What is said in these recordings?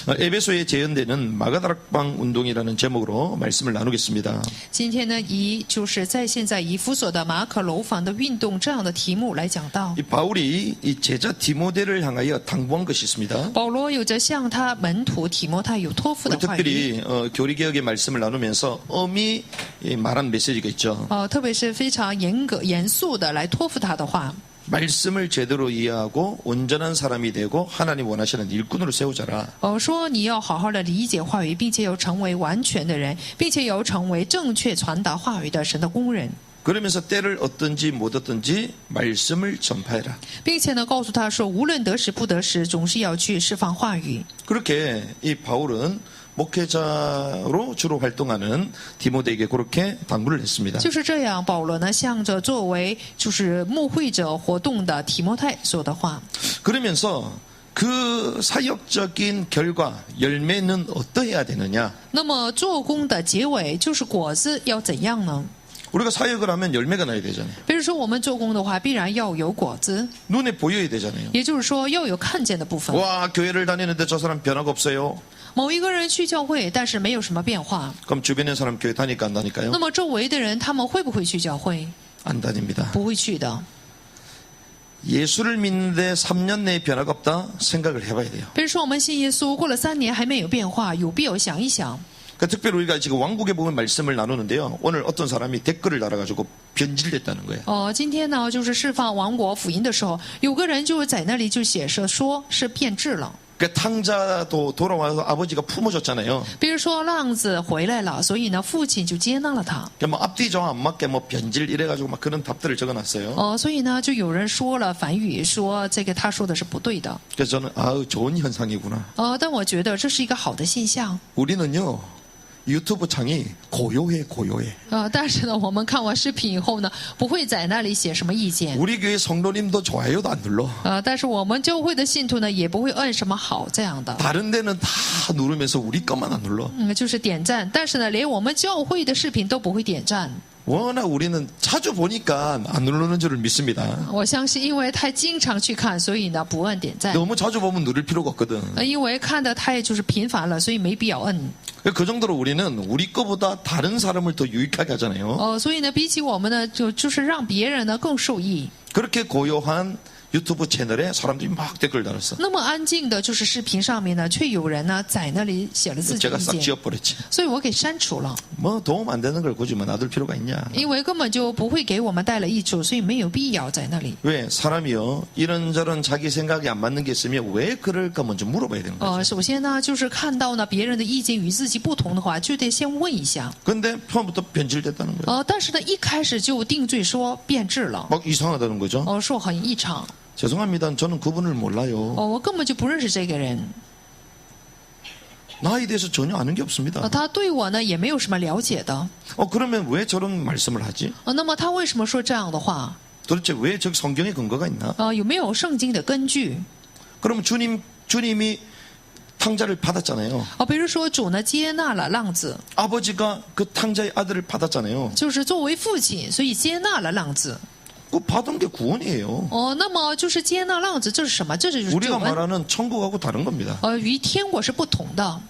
에베소에 재현되는 마가다락방 운동이라는 제목으로 말씀을 나누겠습니다. 今天呢，就是在现在以弗所的马可楼房的运动这样的题目来讲到。 이 바울이 이 제자 디모데를 향하여 당부한 것이 있습니다. 保罗有着向他门徒提摩太有托付的 우리 话语。 특별히 교리개혁의 말씀을 나누면서 엄히 말한 메시지가 있죠. 特别是非常严肃的来托付他的话。 말씀을 제대로 이해하고 온전한 사람이 되고 하나님 원하시는 일꾼으로 세우자라. 说你要好好的理解话语，并且要成为完全的人，并且要成为正确传达话语的神的工人。 그러면서 때를 얻든지 못 얻든지 말씀을 전파해라. 并且呢，告诉他说，无论得时不得时，总是要去释放话语。 그렇게 이 바울은 목회자로 주로 활동하는 디모데에게 그렇게 당부를 했습니다. 就是这样，保罗呢，向着作为就是牧会者活动的提摩太说的话。 그러면서 그 사역적인 결과 열매는 어떠해야 되느냐? 那么做工的结尾就是果子要怎样呢？ 우리가 사역을 하면 열매가 나야 되잖아요. 比如说我们做工的话，必然要有果子， 눈에 보여야 되잖아요. 也就是说要有看见的部分。 와, 교회를 다니는데 저 사람 변화가 없어요. 某一个人去教会，但是没有什么变化， 그럼 주변에 사람 교회 다니까 안 다니까요? 那么周围的人他们会不会去教会？ 안 다닙니다. 不会去的。 예수를 믿는데 3년 내에 변화가 없다 생각을 해봐야 돼요. 比如说我们信耶稣过了3年还没有变化，有必要想一想。 그러니까 특별히 우리가 지금 왕국에 보면 말씀을 나누는데요. 오늘 어떤 사람이 댓글을 달아가지고 변질됐다는 거예요. 今天呢，就是释放王国福音的时候，有个人就在那里就写着说是变质了。 그러니까 탕자도 돌아와서 아버지가 품어줬잖아요. 比如说浪子回来了，所以呢，父亲就接纳了他。 그러니까 뭐 앞뒤 정안 안 맞게 뭐 변질 이래가지고 막 그런 답들을 적어놨어요. 所以呢，就有人说了反语，说这个他说的是不对的。 그래서 저는 아우 좋은 현상이구나. 但我觉得这是一个好的现象。 우리는요 유튜브 창이 고요해. 但是呢，我们看完视频以后呢，不会在那里写什么意见。 우리 교회 성도님도 좋아요도 안 눌러. 但是我们教会的信徒呢，也不会按什么好这样的。 다른 데는 다 누르면서 우리 것만 안 눌러. 就是点赞，但是呢，连我们教会的视频都不会点赞。 워낙 우리는 자주 보니까 안 누르는 줄을 믿습니다. 我相信，因为他经常去看，所以呢不按点赞。 너무 자주 보면 누를 필요가 없거든. 因为看的太就是频繁了，所以没必要摁。 그 정도로 우리는 우리 거보다 다른 사람을 더 유익하게 하잖아요. 所以呢，比起我们呢，就是让别人呢更受益。 그렇게 고요한 유튜브 채널에 사람들이 막 댓글 달았어. 那么安静的，就是视频上面呢，却有人呢在那里写了自己的 제가 意 싹 见， 지워버렸지. 所以我给删除了。 뭐 도움 안 되는 걸 굳이 뭐 놔둘 필요가 있냐. 因为根本就不会给我们带来益处，所以没有必要在那里。 왜 사람이요 이런저런 자기 생각이 안 맞는 게 있으면 왜 그럴까 먼저 물어봐야 되는 거죠. 首先呢，就是看到呢别人的意见与自己不同的话，就得先问一下。 근데 처음부터 변질됐다는 거예요. 但是呢，一开始就定罪说变质了， 막 이상하다는 거죠. 说很异常。 죄송합니다. 저는 그분을 몰라요. 我根本就不认识这个人， 나에 대해서 전혀 아는 게 없습니다. 他对我呢也没有什么了解的。 그러면 왜 저런 말씀을 하지? 那么他为什么说这样的话？ 도대체 왜 저기 성경에 근거가 있나? 有没有圣经的根据？ 그러면 주님이 탕자를 받았잖아요. 比如说主呢接纳了浪子， 아버지가 그 탕자의 아들을 받았잖아요. 就是作为父亲，所以接纳了浪子。 그 받은 게 구원이에요. 那么就是接纳浪子，这是什么？这就是救 우리가 恩。 말하는 천국하고 다른 겁니다. 与天国是不同的。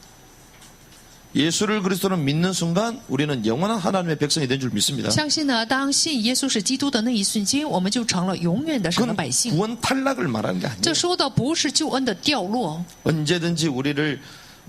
예수를 그리스도로 믿는 순간 우리는 영원한 하나님의 백성이 된 줄 믿습니다. 相信呢，当信耶稣是基督的那一瞬间，我们就成了永远的神的 그건 百姓。 구원 탈락을 말하는 게 这 아니에요. 说的不是救恩的掉落， 언제든지 우리를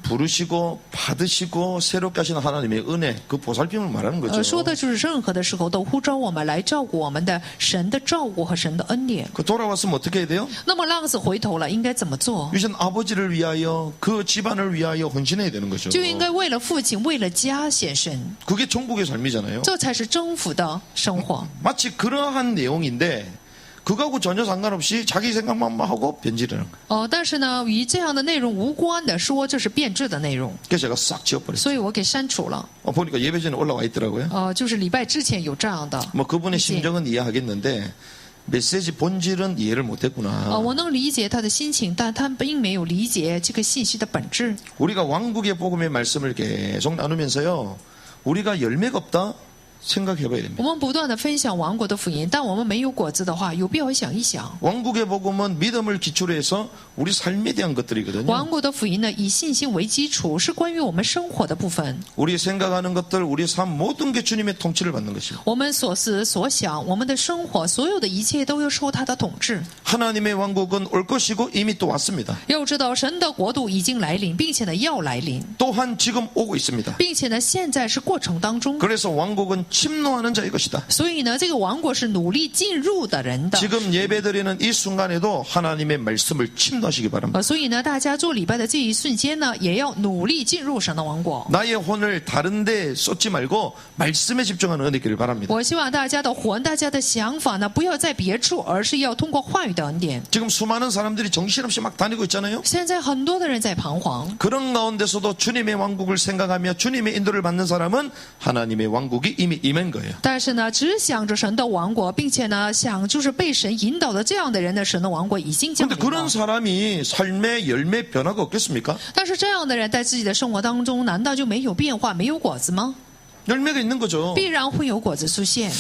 부르시고 받으시고 새롭게 하시는 하나님의 은혜 그 보살핌을 말하는 거죠. 说的就是任何的时候都呼召我们来照顾我们的神的照顾和神的恩典。 그 돌아왔으면 어떻게 해야 돼요? 那么浪子回头了，应该怎么做？ 이젠 아버지를 위하여 그 집안을 위하여 헌신해야 되는 거죠. 就应该为了父亲、为了家献身， 그게 천국의 삶이잖아요. 这才是征服的生活。 마치 그러한 내용인데 그거하고 전혀 상관없이 자기 생각만 하고 변질하는 거예요. 但是呢，与这样的内容无关的说，这是变质的内容， 그래서 제가 싹 지워버렸어요. 所以我给删除了。 보니까 예배 전에 올라와 있더라고요. 就是礼拜之前有这样的。 뭐 그분의 심정은 이해하겠는데 메시지 본질은 이해를 못했구나. 我能理解他的心情，但他并没有理解这个信息的本质。 우리가 왕국의 복음의 말씀을 계속 나누면서요. 우리가 열매가 없다 생각해봐야 我 됩니다. 们不断的分享王国的福音，但我们没有果子的话，有必要想一想， 왕국의 복음은 믿음을 기초로 해서 우리 삶에 대한 것들이거든요. 王国的福音呢，以信心为基础，是关于我们生活的部分。 우리 생각하는 것들, 우리 삶 모든 게 주님의 통치를 받는 것입니다. 我们所思所想，我们的生活，所有的一切都要受他的统治。 하나님의 왕국은 올 것이고 이미 또 왔습니다. 要知道，神的国度已经来临，并且呢要来临， 또한 지금 오고 있습니다. 并且呢现在是过程当中。 그래서 왕국은 침노하는 자의 것이다. 所以呢，这个王国是努力进入的人的。 지금 예배드리는 이 순간에도 하나님의 말씀을 침노하시기 바랍니다. 所以呢，大家做礼拜的这一瞬间呢，也要努力进入神的王国。 나의 혼을 다른 데 쏟지 말고 말씀에 집중하는 은혜 있기를 바랍니다. 我希望大家的魂、大家的想法呢，不要在别处，而是要通过话语的恩典。 지금 수많은 사람들이 정신없이 막 다니고 있잖아요. 现在很多的人在彷徨， 그런 가운데서도 주님의 왕국을 생각하며 주님의 인도를 받는 사람은 하나님의 왕국이 이미 임한 거예요. 但是呢，只想着神的王国，并且呢，想就是被神引导的这样的人呢，神的王国已经降 그런데 临 그런 了。 삶이 삶의 열매 변화가 없겠습니까? 但是这样的人在自己的生活当中，难道就没有变化、没有果子吗？ 열매가 있는 거죠. 必然会有果子出现。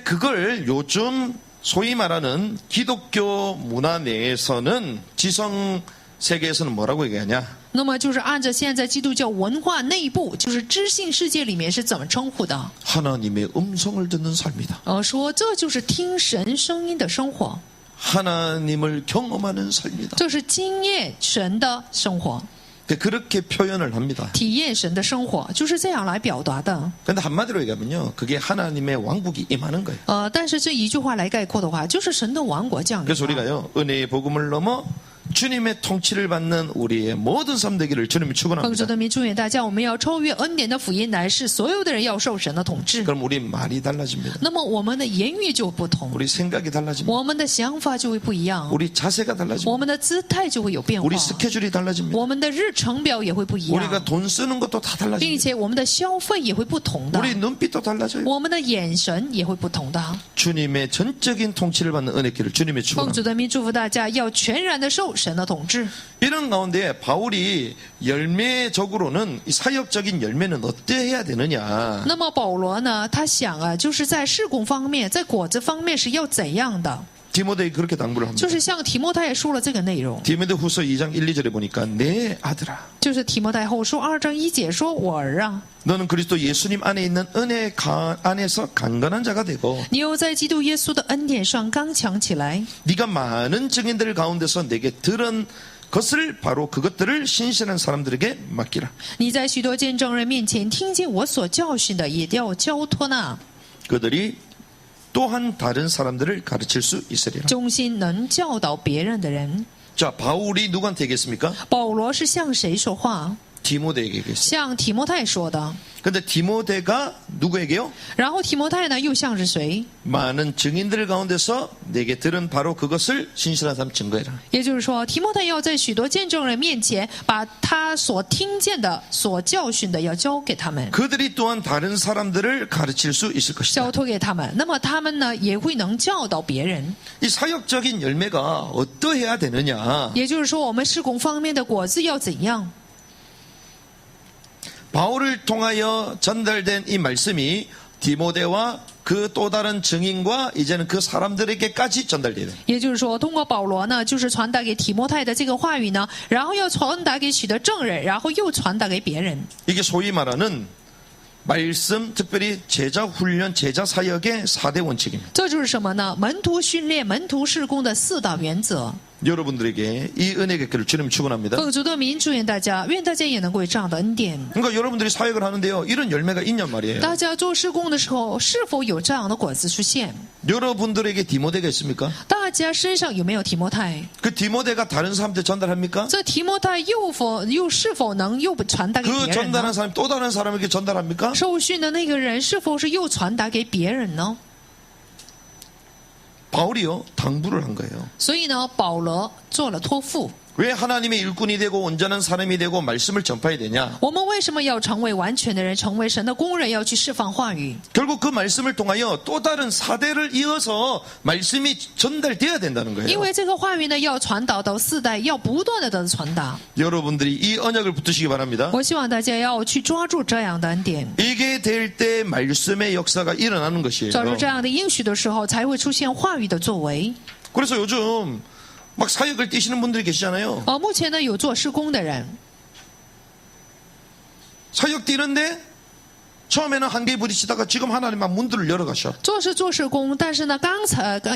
그걸 요즘 소위 말하는 기독교 문화 내에서는 지성 세계에서는 뭐라고 얘기하냐? 那么就是按照现在基督教文化内部，就是知性世界里面是怎么称呼的？ 하나님의 음성을 듣는 삶이다. 说这就是听神声音的生活， 하나님을 경험하는 삶이다. 这是经验神的生活， 그렇게 표현을 합니다. 体验神的生活，就是这样来表达的。 근데 한마디로 얘기하면요. 그게 하나님의 왕국이 임하는 거예요. 但是这一句话来概括的话，就是神的王国降临 그래서 了。 우리가요. 은혜의 복음을 넘어 주님의 통치를 받는 우리의 모든 삶 되기를 주님이 奉主 축원합니다. 的名祝愿大家，我们要超越恩典的福音，乃是所有的人要受神的统治。 그럼 우리 말이 달라집니다. 那么我们的言语就不同， 우리 생각이 달라집니다. 我们的想法就会不一样， 우리 자세가 我 달라집니다. 们的姿态就会有变化， 우리 스케줄이 달라집니다. 我们的日程表也会不一 우리가 样， 돈 쓰는 것도 다 并 달라집니다. 且我们的消费也会不同的， 우리 눈빛도 달라져요. 我们的眼神也会不同的。 주님의 전적인 통치를 받는 은혜기를 주님의 奉 축원합니다. 主的名祝福大家，要全然的受神的统治。 이런 가운데 바울이 열매적으로는 이 사역적인 열매는 어때야 되느냐? 那么保罗呢，他想啊，就是在事工方面，在果子方面是要怎样的？ 디모데에 그렇게 당부를 합니다. 就是像提摩太说了这个内容， 디모데후서 2장 1, 2절에 보니까 내 아들아 就是提摩太后书2章1节说：“我儿啊， 너는 그리스도 예수님 안에 있는 은혜 안에서 강건한 자가 되고 你又在基督耶稣的恩典上刚强起来。 네가 많은 증인들 가운데서 내게 들은 것을 바로 그것들을 신실한 사람들에게 맡기라. 你在许多见证人面前听见我所教训的，也要交托那， 그들이 또한 다른 사람들을 가르칠 수 있으리라. 忠心能教导别人的人。 자, 바울이 누구한테 얘기했습니까? 保罗是向谁说话？ 디모데에게 얘기했어요. 向提摩太说的。 근데 디모데가 누구에게요? 然后提摩太呢，又向着谁？ 많은 증인들 가운데서 내게 들은 바로 그것을 신실한 사람 증거해라. 也就是说，提摩太要在许多见证人面前，把他所听见的、所教训的，要交给他们， 그들이 또한 다른 사람들을 가르칠 수 있을 것이다. 交托给他们。那么他们呢，也会能教导别人。 이 사역적인 열매가 어떠해야 되느냐? 也就是说，我们事工方面的果子要怎样？ 바울을 통하여 전달된 이 말씀이 디모데와 그 또 다른 증인과 이제는 그 사람들에게까지 전달돼야 돼요. 也就是说，通过保罗呢，就是传达给提摩太的这个话语呢，然后要传达给许多证人，然后又传达给别人。 이게 소위 말하는 말씀, 특별히 제자 훈련, 제자 사역의 4대 원칙입니다. 这就是什么呢？门徒训练、门徒事工的4大原则。 여러분들에게 이 은혜의 길을 주님 축원합니다. 奉主的名祝愿大家，愿大家也能够有这样的恩典。 그러니까 여러분들이 사역을 하는데요. 이런 열매가 있냔 말이에요. 大家做事工的时候，是否有这样的果子出现？ 여러분들에게 디모데가 있습니까? 大家身上有没有提摩太？ 그 디모데가 다른 사람한테 전달합니까? 这提摩太又是否能又传达给 그 别人 전달한 呢？ 사람이 또 다른 사람에게 전달합니까? 受训的那个人是否是又传达给别人呢？ 바울이요 당부를 한 거예요. 所以呢，保罗做了托付， 왜 하나님의 일꾼이 되고 온전한 사람이 되고 말씀을 전파해야 되냐? 我们为什么要成为完全的人，成为神的工人，要去释放话语？ 결국 그 말씀을 통하여 또 다른 사대를 이어서 말씀이 전달돼야 된다는 因 거예요. 为这个话语呢，要传导到四代，要不断的传达。 여러분들이 이 언약을 붙드시기 바랍니다. 我希望大家要去抓住这样的恩典， 이게 될 때 말씀의 역사가 일어나는 것이에요. 抓住这样的应许的时候，才会出现话语的作为。 그래서 요즘 막 사역을 뛰시는 분들이 계시잖아요. 目前呢，有做施工的人， 사역 뛰는데 처음에는 한계에 부딪히다가 지금 하나님 막 문들을 열어가셔. 做施工，但是呢，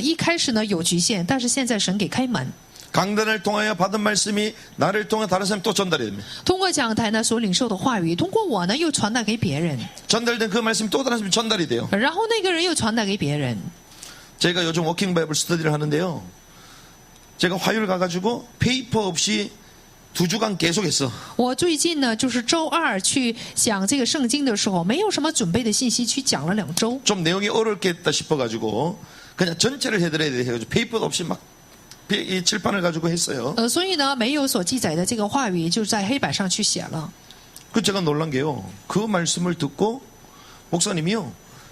一开始呢有局限，但是现在神给开门。 강단을 통하여 받은 말씀이 나를 통해 다른 사람이 또 전달이 됩니다. 通过讲台呢所领受的话语，通过我呢又传达给别人， 전달된 그 말씀이 또 다른 사람이 전달이 돼요. 然后那个人又传达给别人。 제가 요즘 워킹 바이블 스터디를 하는데요. 제가 화요일 가가지고 페이퍼 없이 2주간 계속 했어. 我最近呢，就是周二去讲这个圣经的时候，没有什么准备的信息，去讲了2周。 좀 내용이 어렵겠다 싶어가지고 그냥 전체를 해드려야 돼 해가지고 페이퍼 없이 막 이 칠판을 가지고 했어요. 所以呢，没有所记载的这个话语，就在黑板上去写了。 그 제가 놀란 게요. 그 말씀을 듣고 목사님이요.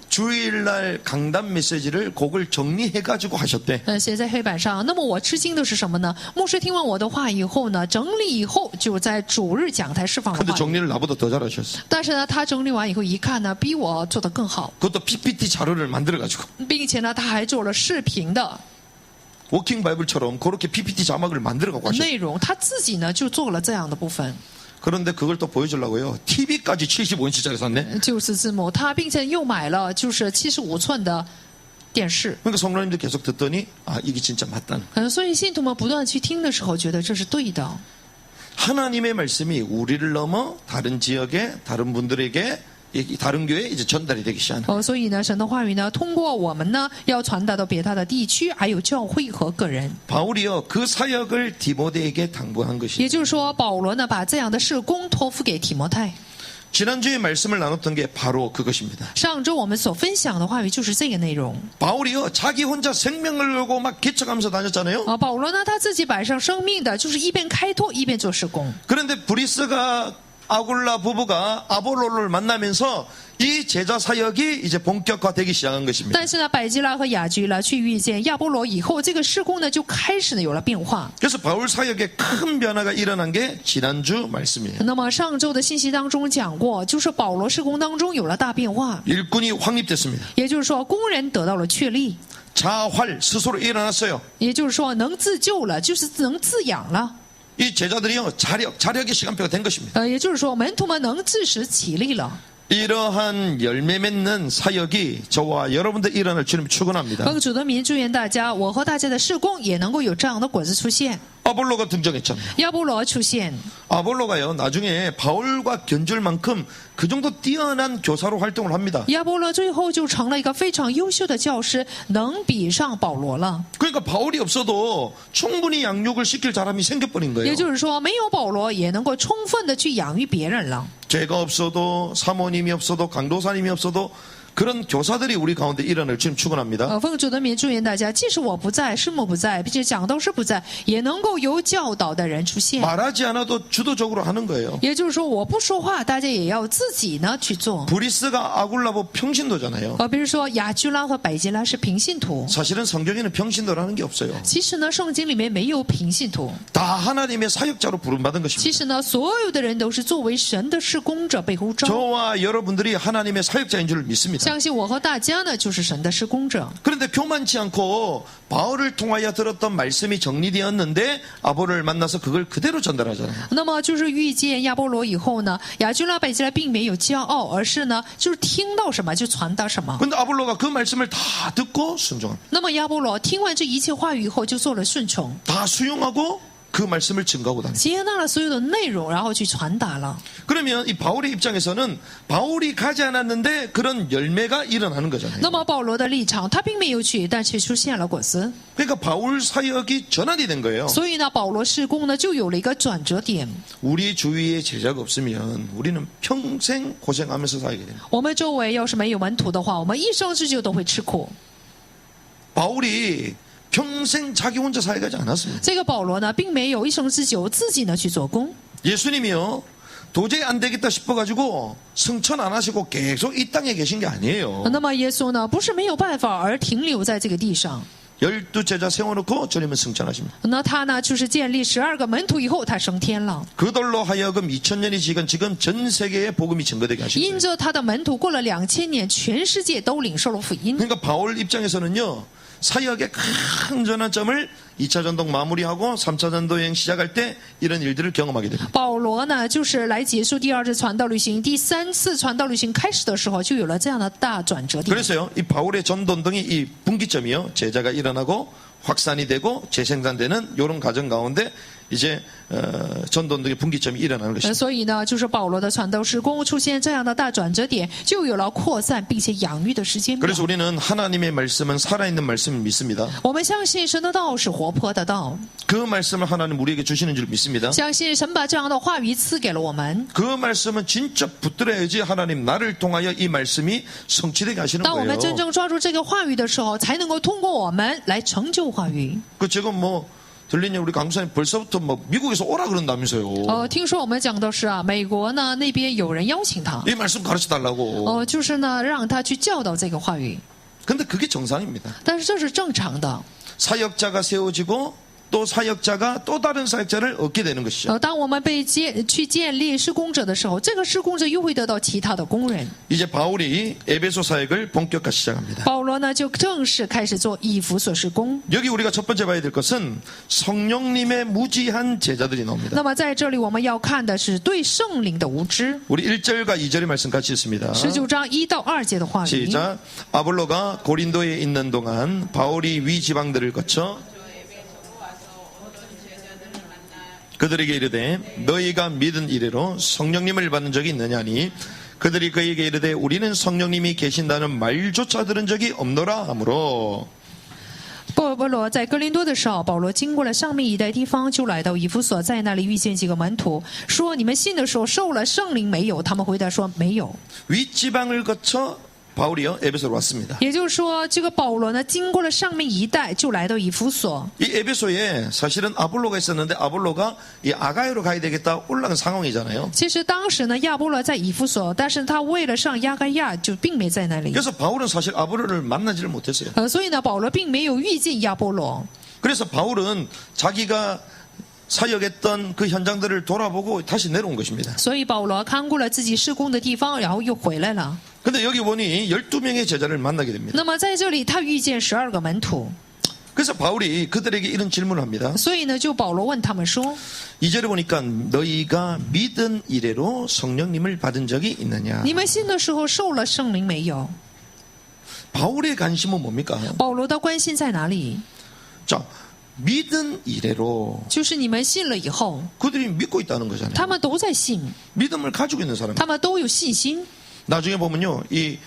주일날 강단 메시지를 곡을 정리해가지고 하셨대. 写在黑板上。那么我吃惊的是什么呢？牧师听完我的话以后呢，整理以后就在主日讲台释放了 근데 话语。 정리를 나보다 더 잘하셨어. 但是呢，他整理完以后一看呢，比我做得更好， 그것도 PPT 자료를 만들어가지고 并且呢，他还做了视频的 워킹 바이블처럼 그렇게 PPT 자막을 만들어가고 하셨어. 内容，他自己呢就做了这样的部分。 그런데 그걸 또 보여주려고요. TV까지 75인치짜리 샀네. 就是字幕，他并且又买了就是75寸的电视。 그러니까 성도님들 계속 듣더니 아 이게 진짜 맞다는. 所以信徒们不断去听的时候，觉得这是对的。 하나님의 말씀이 우리를 넘어 다른 지역에 다른 분들에게 다른 교회에 이제 전달이 되기 시작하는. 所以呢，神的话语呢，通过我们呢，要传达到别他的地区，还有教会和个人。 바울이요 그 사역을 디모데에게 당부한 也 것이. 就是说，保罗呢，把这样的事工托付给提摩太。 지난주에 말씀을 나눴던 게 바로 그것입니다. 上周我们所分享的话语就是这个内容。 바울이요 자기 혼자 생명을 걸고 막 개척하면서 다녔잖아요. 保罗呢，他自己摆上生命的，就是一边开拓一边做施工。 그런데 브리스가 아굴라 부부가 아볼로를 만나면서 이 제자 사역이 이제 본격화되기 시작한 것입니다. 但是呢，百基拉和雅居拉去遇见亚波罗以后，这个施工呢就开始呢有了变化。 그래서 바울 사역에 큰 변화가 일어난 게 지난주 말씀이에요. 那么上周的信息当中讲过，就是保罗施工当中有了大变化， 일꾼이 확립됐습니다. 也就是说工人得到了确立， 자활 스스로 일어났어요. 也就是说能自救了，就是能自养了。 이 제자들이요 자력의 시간표가 된 것입니다. 也就是说门徒们能自食其力了。 이러한 열매 맺는 사역이 저와 여러분들 일어날 주님 축원합니다. 奉主的名祝愿大家，我和大家的事工也能够有这样的果子出现。 아볼로가 등장했잖아요. 亚波罗出现， 아볼로가요 나중에 바울과 견줄 만큼 그 정도 뛰어난 교사로 활동을 합니다. 亚波罗最后就成了一个非常优秀的教师，能比上保罗了。 그러니까 바울이 없어도 충분히 양육을 시킬 사람이 생겨버린 也 거예요. 就是说，没有保罗也能够充分的去养育别人了。 제가 없어도 사모님이 없어도 강도사님이 없어도 그런 교사들이 우리 가운데 일어날 주님 축원합니다. 奉主的名祝愿大家，即使我不在，师母不在，并且讲道师不在，也能够有教导的人出现。 말하지 않아도 주도적으로 하는 거예요. 也就是说，我不说话，大家也要自己呢去做。 브리스가 아굴라보 평신도잖아요. 比如说雅居拉和百基拉是平信徒， 사실은 성경에는 평신도라는 게 없어요. 其实呢，圣经里面没有平信徒。 다 하나님의 사역자로 부름받은 其 것입니다. 实呢，所有的人都是作为神的事工者被呼召。 저와 여러분들이 하나님의 사역자인 줄 믿습니다. 相信我和大家呢，就是神的事工者。 그런데 교만치 않고 바울을 통하여 들었던 말씀이 정리되었는데 아볼을 만나서 그걸 그대로 전달하잖아요. 那么就是遇见亚波罗以后呢，雅居拉、百基拉并没有骄傲，而是呢，就是听到什么就传达什么。 근데 아볼로가 그 말씀을 다 듣고 순종합니다. 那么亚波罗听完这一切话语以后，就做了顺从， 다 수용하고 그 말씀을 증거하고 다닙니다. 接纳了所有的内容，然后去传达了。 그러면 이 바울의 입장에서는 바울이 가지 않았는데 그런 열매가 일어나는 거잖아요. 那么保罗的立场，他并没有去，但却出现了果子。 그러니까 바울 사역이 전환이 된 거예요. 所以呢，保罗事工呢就有了一个转折点。 우리 주위에 제자가 없으면 우리는 평생 고생하면서 살게 됩니다. 我们周围要是没有门徒的话，我们一生之久都会吃苦。 바울이 평생 자기 혼자 살아가지 않았습니다. 这个保罗呢，并没有一生之久自己呢去做工。 예수님이요 도저히 안 되겠다 싶어가지고 승천 안 하시고 계속 이 땅에 계신 게 아니에요. 那么耶稣呢，不是没有办法而停留在这个地上。 12제자 세워놓고 주님은 승천하십니다. 那他呢，就是建立12个门徒以后，他升天了。 그들로 하여금 2000년이 지금 전 세계에 복음이 증거되게 하신 因 거예요. 着他的门徒，过了2000年，全世界都领受了福音。 그러니까 바울 입장에서는요 사역의 큰 전환점을 2차 전도 마무리하고 3차 전도 여행 시작할 때 이런 일들을 경험하게 됩니다. 保罗呢，就是来结束第2次传道旅行，第3次传道旅行开始的时候，就有了这样的大转折点。 그래서요 이 바울의 전도운동이 이 분기점이요 제자가 일어나고 확산이 되고 재생산되는 이런 과정 가운데 이제 전도운동의 분기점이 일어나는 것입니다. 所以呢，就是保罗的传道事工出现这样的大转折点，就有了扩散并且养育的时间表。 그래서 우리는 하나님의 말씀은 살아있는 말씀을 믿습니다. 我们相信神的道是活泼的道， 그 말씀을 하나님 우리에게 주시는 줄 믿습니다. 相信神把这样的话语赐给了我们。 그 말씀은 진짜 붙들어야지 하나님 나를 통하여 이 말씀이 성취되게 하시는 当我 거예요. 们真正抓住这个话语的时候，才能够通过我们来成就话语。 그 지금 뭐 들리냐 우리 강사님 벌써부터 뭐 미국에서 오라 그런다면서요. 听说我们讲的是啊，美国呢那边有人邀请他， 이 말씀 가르쳐 달라고. 就是呢让他去教导这个话语。 근데 그게 정상입니다. 但是这是正常的。 사역자가 세워지고 또 사역자가 또 다른 사역자를 얻게 되는 것이죠. 当我们被去建立施工者的时候，这个施工者又会得到其他的工人。 이제 바울이 에베소 사역을 본격화 시작합니다. 保罗呢就正式开始做以弗所施工。 여기 우리가 첫 번째 봐야 될 것은 성령님의 무지한 제자들이 나옵니다. 那么在这里我们要看的是对圣灵的无知。 우리 1절과 2절의 말씀 같이 읽습니다. 19章1到2节的话语。 시작. 아볼로가 고린도에 있는 동안 바울이 위 지방들을 거쳐 그들에게 이르되 너희가 믿은 이래로 성령님을 받는 적이 있느냐니 그들이 그에게 이르되 우리는 성령님이 계신다는 말조차 들은 적이 없노라 하므로 保罗在哥林多的时候，保罗经过了上面一带地方，就来到以弗所，在那里遇见几个门徒，说：“你们信的时候受了圣灵没有？”他们回答说：“没有。” 위 지방을 거쳐 바울이요 에베소로 왔습니다. 也就是说，这个保罗呢，经过了上面一带，就来到以弗所。 이 에베소에 사실은 아볼로가 있었는데 아볼로가 이 아가이로 가야 되겠다 올라간 상황이잖아요. 其实当时呢，亚波罗在以弗所，但是他为了上亚该亚，就并没在那里。 그래서 바울은 사실 아볼로를 만나지를 못했어요. 所以呢，保罗并没有遇见亚波罗。 그래서 바울은 자기가 사역했던 그 현장들을 돌아보고 다시 내려온 것입니다. 所以保罗看过了自己施工的地方，然后又回来了。 근데 여기 보니 12명의 제자를 만나게 됩니다. 那么在这里，他遇见12个门徒， 그래서 바울이 그들에게 이런 질문을 합니다. 所以呢，就保罗问他们说。 2절에 보니까 너희가 믿은 이래로 성령님을 받은 적이 있느냐. 你们信的时候受了圣灵没有？ 바울의 관심은 뭡니까? 保罗的关心在哪里？ 자, 믿은 이래로 就是你们信了以后， 그들이 믿고 있다는 거잖아요. 他们都在信， 믿음을 가지고 있는 사람. 他们都有信心。 나중에 보면요, 이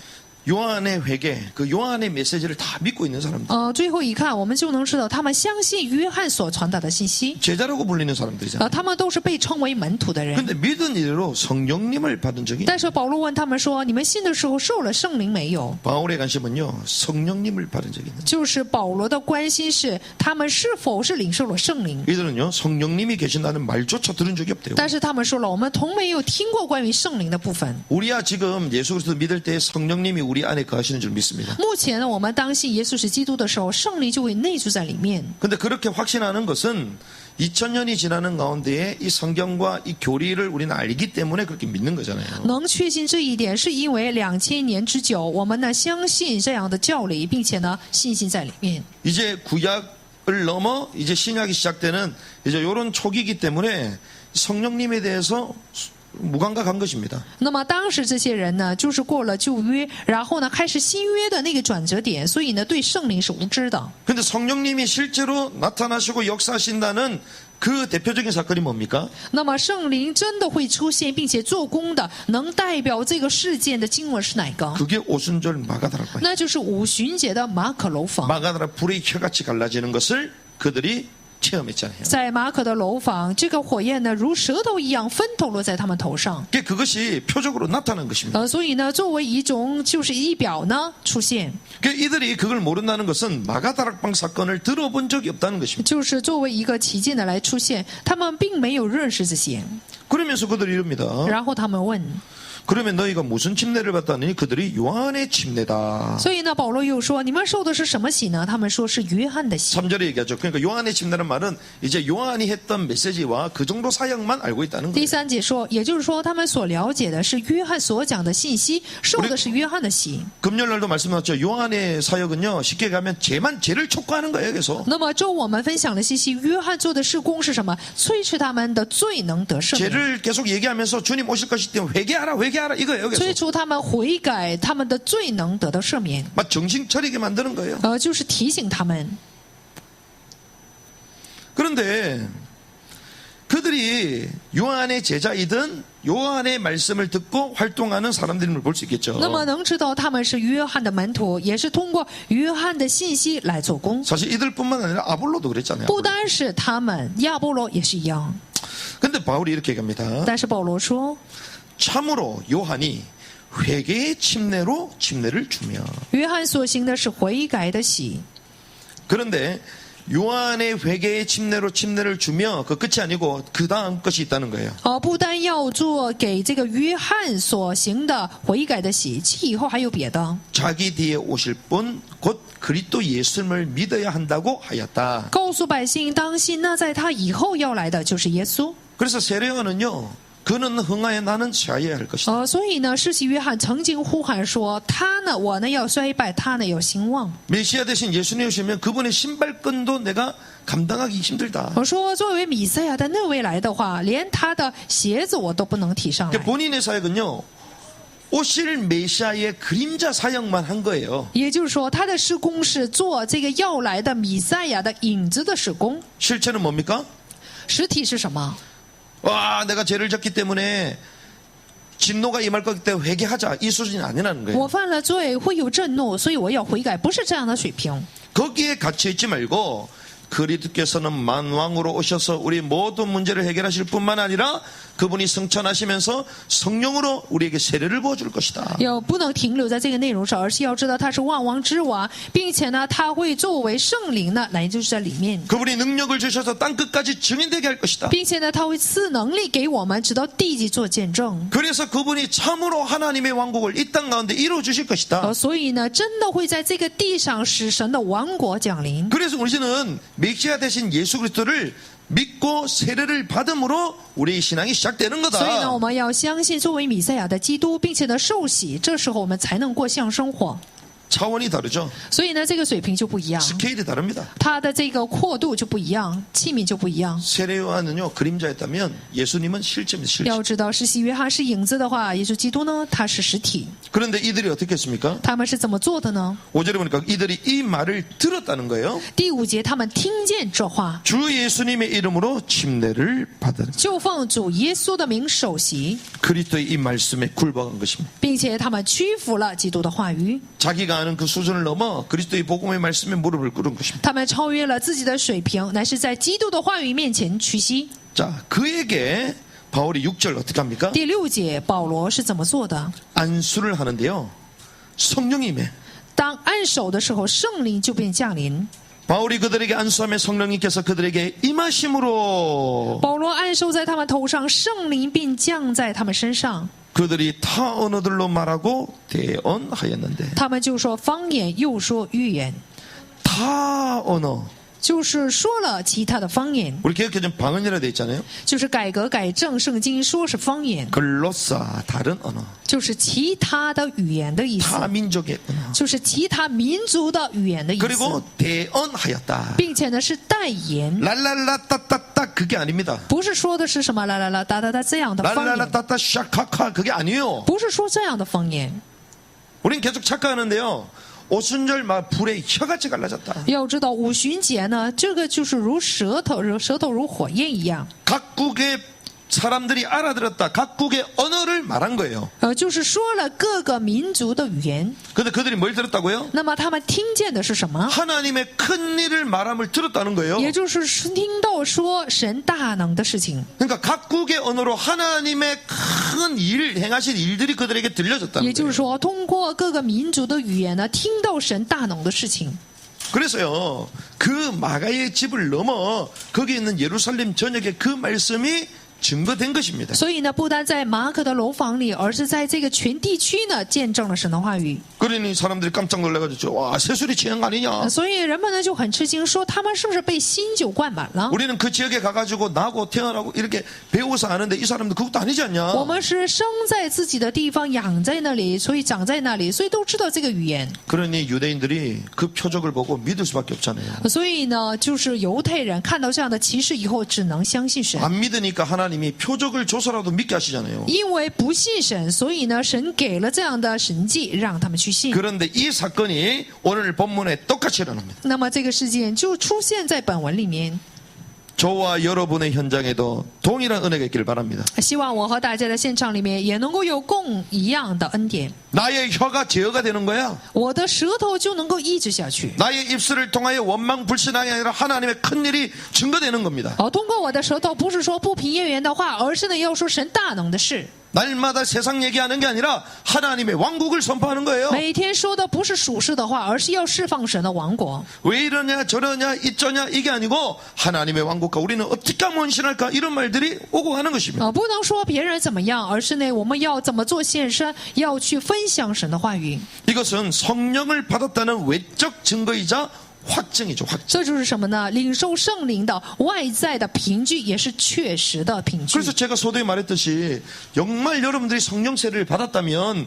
요한의 회개, 그 요한의 메시지를 다 믿고 있는 사람들. 最后一看，我们就能知道，他们相信约翰所传达的信息。 제자라고 불리는 사람들이잖아요. 他们都是被称为门徒的人。 근데 믿은 이래로 성령님을 받은 적이 但是保罗问他们说：“你们信的时候受了圣灵没有？” 바울의 관심은요, 성령님을 받은 적이 있는. 就是保罗的关心是他们是否是领受了圣灵。 이들은요, 성령님이 계신다는 말조차 들은 적이 없대요. 但是他们说了，我们从没有听过关于圣灵的部分。 우리야 지금 예수 그리스도 믿을 때 성령님이 우리 안에 거하시는 줄 믿습니다. 目前呢，我们当信耶稣是基督的时候，圣灵就会内住在里面。 근데 그렇게 확신하는 것은 2000년이 지나는 가운데에 이 성경과 이 교리를 우리는 알기 때문에 그렇게 믿는 거잖아요. 能确信这一点，是因为2000年之久，我们呢相信这样的教理，并且呢信心在里面。 이제 구약을 넘어 이제 신약이 시작되는 이제 이런 초기이기 때문에 성령님에 대해서 무감각한 것입니다. 那么当时这些人呢，就是过了旧约，然后呢开始新约的那个转折点，所以呢对圣灵是无知的。 근데 성령님이 실제로 나타나시고 역사하신다는 그 대표적인 사건이 뭡니까? 那么圣灵真的会出现并且做工的，能代表这个事件的经文是哪个？ 그게 오순절 마가다라파. 那就是五旬节的马可楼房。 마가다라 불의 혀같이 갈라지는 것을 그들이 체험했잖아요. 在马可的楼房，这个火焰呢，如舌头一样分头落在他们头上。 그것이 표적으로 나타난 것입니다. 所以呢，作为一种就是仪表呢出现， 이들이 그걸 모른다는 것은 마가다락방 사건을 들어본 적이 없다는 것입니다. 就是作为一个旗舰的来出现，他们并没有认识这些。 그러면서 그들이 이럽니다. 然后他们问， 그러면 너희가 무슨 침례를 받다느니 그들이 요한의 침례다. 所以呢，保罗又说，你们受的是什么洗呢？他们说是约翰的洗。 3절에 얘기하죠. 그러니까 요한의 침례라는 말은 이제 요한이 했던 메시지와 그 정도 사역만 알고 있다는 第 거예요. 三节说，也就是说，他们所了解的是约翰所讲的信息，受的是约翰的洗。 금요일날도 말씀드렸죠. 요한의 사역은요. 쉽게 가면 죄를 촉구하는 거예요. 계속. 那么周我们分享的信息，约翰做的事工是什么？催斥他们的罪能得赦免， 죄를 계속 얘기하면서 주님 오실 것이기 때문에 회개하라 이거예요. 催 계속. 促他们悔改，他们的罪能得到赦免。 막 정신 차리게 만드는 거예요. 就是提醒他们。 그런데 그들이 요한의 제자이든 요한의 말씀을 듣고 활동하는 사람들임을 볼 수 있겠죠. 那么能知道他们是约翰的门徒，也是通过约翰的信息来做工。 사실 이들뿐만 아니라 아볼로도 그랬잖아요. 不单是他们，亚波罗也是一样。 근데 바울이 이렇게 얘기합니다. 但是保罗说， 참으로 요한이 회개의 침례를 주며 约翰所行的是悔改的洗。 그런데 요한의 회개의 침례를 주며 그 끝이 아니고 그 다음 것이 있다는 거예요. 不单要做给这个约翰所行的悔改的洗，其以后还有别的。 자기 뒤에 오실 분 곧 그리스도 예수님을 믿어야 한다고 하였다. 告诉百姓当心，那在他以后要来的就是耶稣。 그래서 세례요한은요. 그는 흥하여 나는 쇠하여야 할 것이다. 所以呢，施洗约翰曾经呼喊说：“他呢，我呢要衰败，他呢要兴旺。 메시아 대신 예수님 오시면 그분의 신발끈도 내가 감당하기 힘들다. 我说，作为弥赛亚的那位来的话，连他的鞋子我都不能提上来。 본인의 사역은요. 오실 메시아의 그림자 사역만 한 거예요. 也就是说，他的施工是做这个要来的弥赛亚的影子的施工。 실체는 뭡니까? 实体是什么？ 와, 내가 죄를 졌기 때문에 진노가 임할 거기 때문에 회개하자. 이 수준이 아니라는 거예요. 我犯了罪会有震怒，所以我要悔改，不是这样的水平。 거기에 갇혀 있지 말고 그리스도께서는 만왕으로 오셔서 우리 모든 문제를 해결하실 뿐만 아니라 그분이 성천하시면서 성령으로 우리에게 세례를 부어줄 것이다. 要不能停留在这个内容上，而是要知道他是万王之王，并且呢，他会作为圣灵呢，来就是在里面， 그분이 능력을 주셔서 땅 끝까지 증인되게 할 것이다. 并且呢，他会赐能力给我们，直到地极做见证。 그래서 그분이 참으로 하나님의 왕국을 이 땅 가운데 이루어 주실 것이다. 所以呢，真的会在这个地上使神的王国降临。 그래서 우리는 메시아 대신 예수 그리스도를 믿고 세례를 받음으로 우리의 신앙이 시작되는 所以呢，我 거다. 们要相信作为弥赛亚的基督，并且呢受洗，这时候我们才能过像生活。 차원이 다르죠. 所以呢，这个水平就不一样， 스케일이 다릅니다. 它的这个阔度就不一样，器皿就不一样。 세례요한은요 그림자였다면 예수님은 실제입니다. 실제. 要知道，施洗约翰是影子的话，耶稣基督呢，他是实体。 그런데 이들이 어떻게 했습니까? 他们是怎么做的呢？ 5절에 보니까 이들이 이 말을 들었다는 거예요. 第5节，他们听见这话， 주 예수님의 이름으로 침례를 받은 就奉主耶稣的名受洗， 그리스도의 이 말씀에 굴복한 것입니다. 并且他们屈服了基督的话语， 자기가 아는 그 수준을 넘어 그리스도의 복음의 말씀에 무릎을 꿇은 것입니다. 他们超越了自己的水平，乃是在基督的话语面前屈膝。 자, 그에게 바울이 6절 어떻게 합니까? 第6节，保罗是怎么做的？ 안수를 하는데요. 성령님의 当按手的时候，圣灵就便降临。 바울이 그들에게 안수하며 성령님께서 그들에게 임하심으로 保罗按手在他们头上，圣灵便降在他们身上， 그들이 타 언어들로 말하고 대언하였는데 他们就说方言，又说预言， 타 언어 就是说了其他的方言， 우리 개혁개정 방언이라 돼 있잖아요. 就是改革改正圣经说是方言， 글로사 다른 언어 就是其他的语言的意思， 타 민족의 언어 就是其他民族的语言的意思， 그리고 대언하였다. 并且呢是代言， 랄랄라 따따따 그게 아닙니다. 不是说的是什么啦啦啦哒哒哒这样的方 랄랄라 言， 따따 샤카카 그게 아니에요. 不是说这样的方言。 우린 계속 착각하는데요. 오순절 막 불에 혀같이 갈라졌다. 要知道五旬节呢，这个就是如舌头如火焰一样， 각국의 사람들이 알아들었다. 각국의 언어를 언어를 말한 거예요. 就是说了各个民族的语言。 근데 그들이 뭘 들었다고요? 那么他们听见的是什么？ 하나님의 큰 일을 말함을 들었다는 거예요. 也就是听到说神大能的事情。 그러니까 각국의 언어로 하나님의 큰 일, 행하신 일들이 그들에게 也 들려졌다는 就是 거예요. 说，通过各个民族的语言呢，听到神大能的事情。 그래서요, 그 마가의 집을 넘어 거기 있는 예루살렘 전역에 그 말씀이 증거된 것입니다. 所以呢，不单在马可的楼房里，而是在这个全地区呢，见证了神的话语。 그러니 사람들이 깜짝 놀라가지고 와 새술이 취한 거 아니냐? 所以人们呢就很吃惊，说他们是不是被新酒灌满了？ 우리는 그 지역에 가가지고 나고 태어나고 이렇게 배워서 아는데 이 사람들 그것도 아니지 않냐? 我们是生在自己的地方，养在那里，所以长在那里，所以都知道这个语言。 그러니 유대인들이 그 표적을 보고 믿을 수밖에 없잖아요. 所以呢，就是犹太人看到这样的奇事以后，只能相信神。 안 믿으니까 하나님이 표적을 줘서라도 믿게 하시잖아요. 因为不信神，所以呢，神给了这样的神迹，让他们去信。 그런데 이 사건이 오늘 본문에 똑같이 일어납니다. 那么这个事件就出现在本文里面。 저와 여러분의 현장에도 동일한 은혜가 있기를 바랍니다. 希望我和大家的现场里面也能够有共一样的恩典， 나의 혀가 제어가 되는 거야. 我的舌头就能够抑制下去。 나의 입술을 통하여 원망 불신앙이 아니라 하나님의 큰 일이 증거되는 겁니다. 通过我的舌头，不是说不平业缘的话，而是呢要说神大能的事。 날마다 세상 얘기하는 게 아니라 하나님의 왕국을 선포하는 거예요. 每天说的不是属世的话，而是要释放神的王国。 왜 이러냐 저러냐 이쩌냐 이게 아니고 하나님의 왕국과 우리는 어떻게 하면 헌신할까 이런 말들이 오고 가는 것입니다. 不能说别人怎么样，而是呢我们要怎么做献身，要去分享神的话语。 이것은 성령을 받았다는 외적 증거이자 확증이죠. 확증. 这就是什么呢？领受圣灵的外在的凭据，也是确实的凭据。 그래서 제가 서두에 말했듯이 정말 여러분들이 성령 세례를 받았다면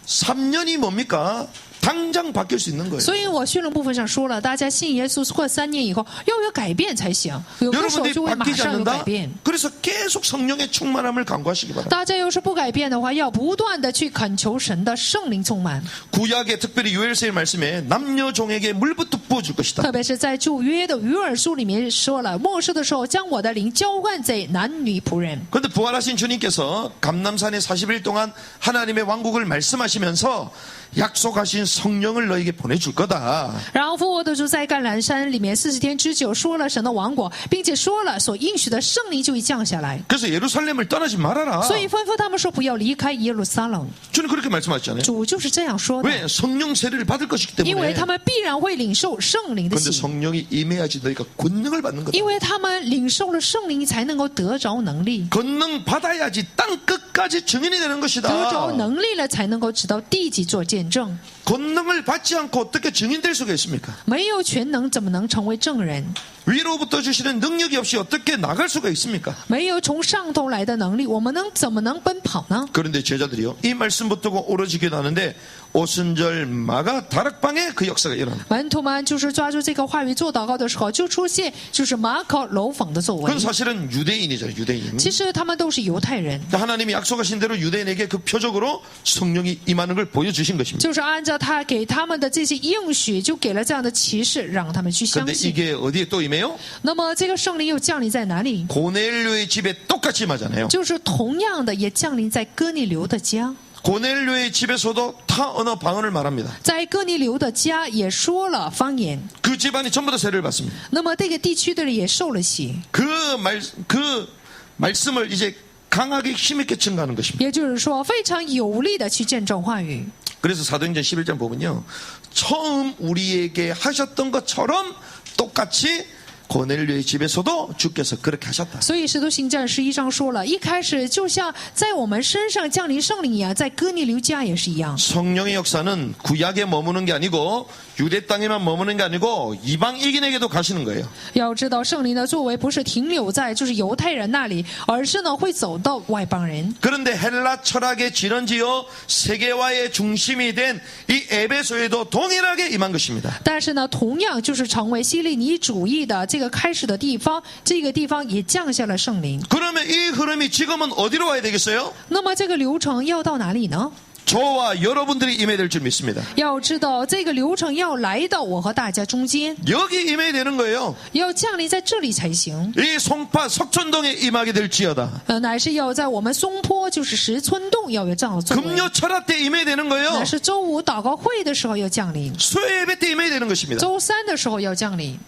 3년이 뭡니까? 당장 바뀔 수 있는 거예요. 所以我训练部分上说了，大家信耶稣或3年以后要有改变才行，有的时候 여러분들이 就会马 바뀌지 上有改 않는다? 变。 그래서 계속 성령의 충만함을 간구하시기 바랍니다. 大家要是不改变的话，要不断的去恳求神的圣灵充满， 구약의 특별히 요엘서의 말씀에 남녀 종에게 물부터 부어줄 것이다. 特别是在旧约的约珥书里面说了，末世的时候将我的灵浇灌在男女仆人。 그런데 부활하신 주님께서 감람산에 40일 동안 하나님의 왕국을 말씀하시면서 약속하신 성령을 너에게 보내줄 거다. 然后复活的主在橄榄山里面40天之久说了神的王国，并且说了所应许的圣灵就会降下来， 그래서 예루살렘을 떠나지 말아라. 所以吩咐他们说不要离开耶路撒冷。 주님 그렇게 말씀하셨잖아요. 主就是这样说的， 왜? 성령 세례를 받을 것이기 因为 때문에. 他们必然会领受圣灵的 그런데 喜， 성령이 임해야지 너희가 권능을 받는 거다. 因为他们领受了圣灵才能够得着能力， 권능 받아야지 땅 끝까지 증인이 되는 得着 것이다. 能力了才能够直到地极做见证。 권능을 받지 않고 어떻게 증인될 수가 있습니까? 没有全能，怎么能成为证人？ 위로부터 주시는 능력이 없이 어떻게 나갈 수가 있습니까? 没有从上头来的能力，我们怎么能奔跑呢？ 그런데 제자들이요, 이 말씀 붙들고 오로지기도 하는데 오순절 마가 다락방에 그 역사가 일어납니다. 门徒们就是抓住这个话语做祷告的时候，就出现就是马可楼坊的作为 그건 。 사실은 유대인이잖아요, 유대인. 其实他们都是犹太人， 하나님이 약속하신 대로 유대인에게 그 표적으로 성령이 임하는 걸 보여주신 것입니다. 就是按照他给他们的这些应许，就给了这样的启示，让他们去相 그런데 信。 이게 어디에 또 임해요? 那么这个圣灵又降临在哪里？ 고넬료의 집에 똑같이 임하잖아요. 就是同样的，也降临在哥尼流的家。 고넬료의 집에서도 타 언어 방언을 말합니다. 在哥尼流的家也说了方言， 그 집안이 전부 다 세례를 받습니다. 那么这个地区的人也受了洗， 그 말씀을 이제 강하게 힘있게 증가하는 것입니다. 也就是说非常有力的去见证话语。 그래서 사도행전 11장 보면요, 처음 우리에게 하셨던 것처럼 똑같이 고넬료의 집에서도 주께서 그렇게 하셨다. 所以使徒行传11章说了，一开始就像在我们身上降临圣灵一样，在哥尼流家也是一样。 성령의 역사는 구약에 머무는 게 아니고 유대 땅에만 머무는 게 아니고 이방 이긴에게도 가시는 거예요. 要知道圣灵的作为不是停留在就是犹太人那里，而是呢会走到外邦人。 그런데 헬라 철학의 진원지요 세계화의 중심이 된 이 에베소에도 동일하게 임한 것입니다. 但是呢，同样就是成为希利尼主义的这个开始的地方，这个地方也降下了圣灵。 그러면 이 흐름이 지금은 어디로 와야 되겠어요? 那么这个流程要到哪里呢？ 저와 여러분들이 임해야 될 줄 믿습니다. 要知道这个流程要来到我和大家中间， 여기 임해야 되는 거예요. 要降临在这里才行。 이 송파 석촌동에 임하게 될지어다. 乃是要在我们松坡，就是石村洞要有这样的作为。 금요 철학 때 임해야 되는 거예요. 乃是周五祷告会的时候要降临， 수요 예배 때 임해야 되는 것입니다. 周三的时候要降临。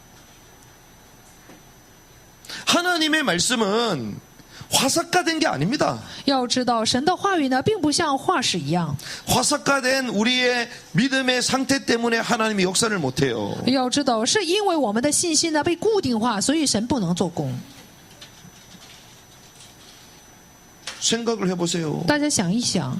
하나님의 말씀은 화석화된 게 아닙니다. 要知道，神的话语呢，并不像化石一样。 화석화된 우리의 믿음의 상태 때문에 하나님이 역사를 못해요. 要知道，是因为我们的信心呢被固定化，所以神不能做工。 생각을 해보세요. 大家想一想，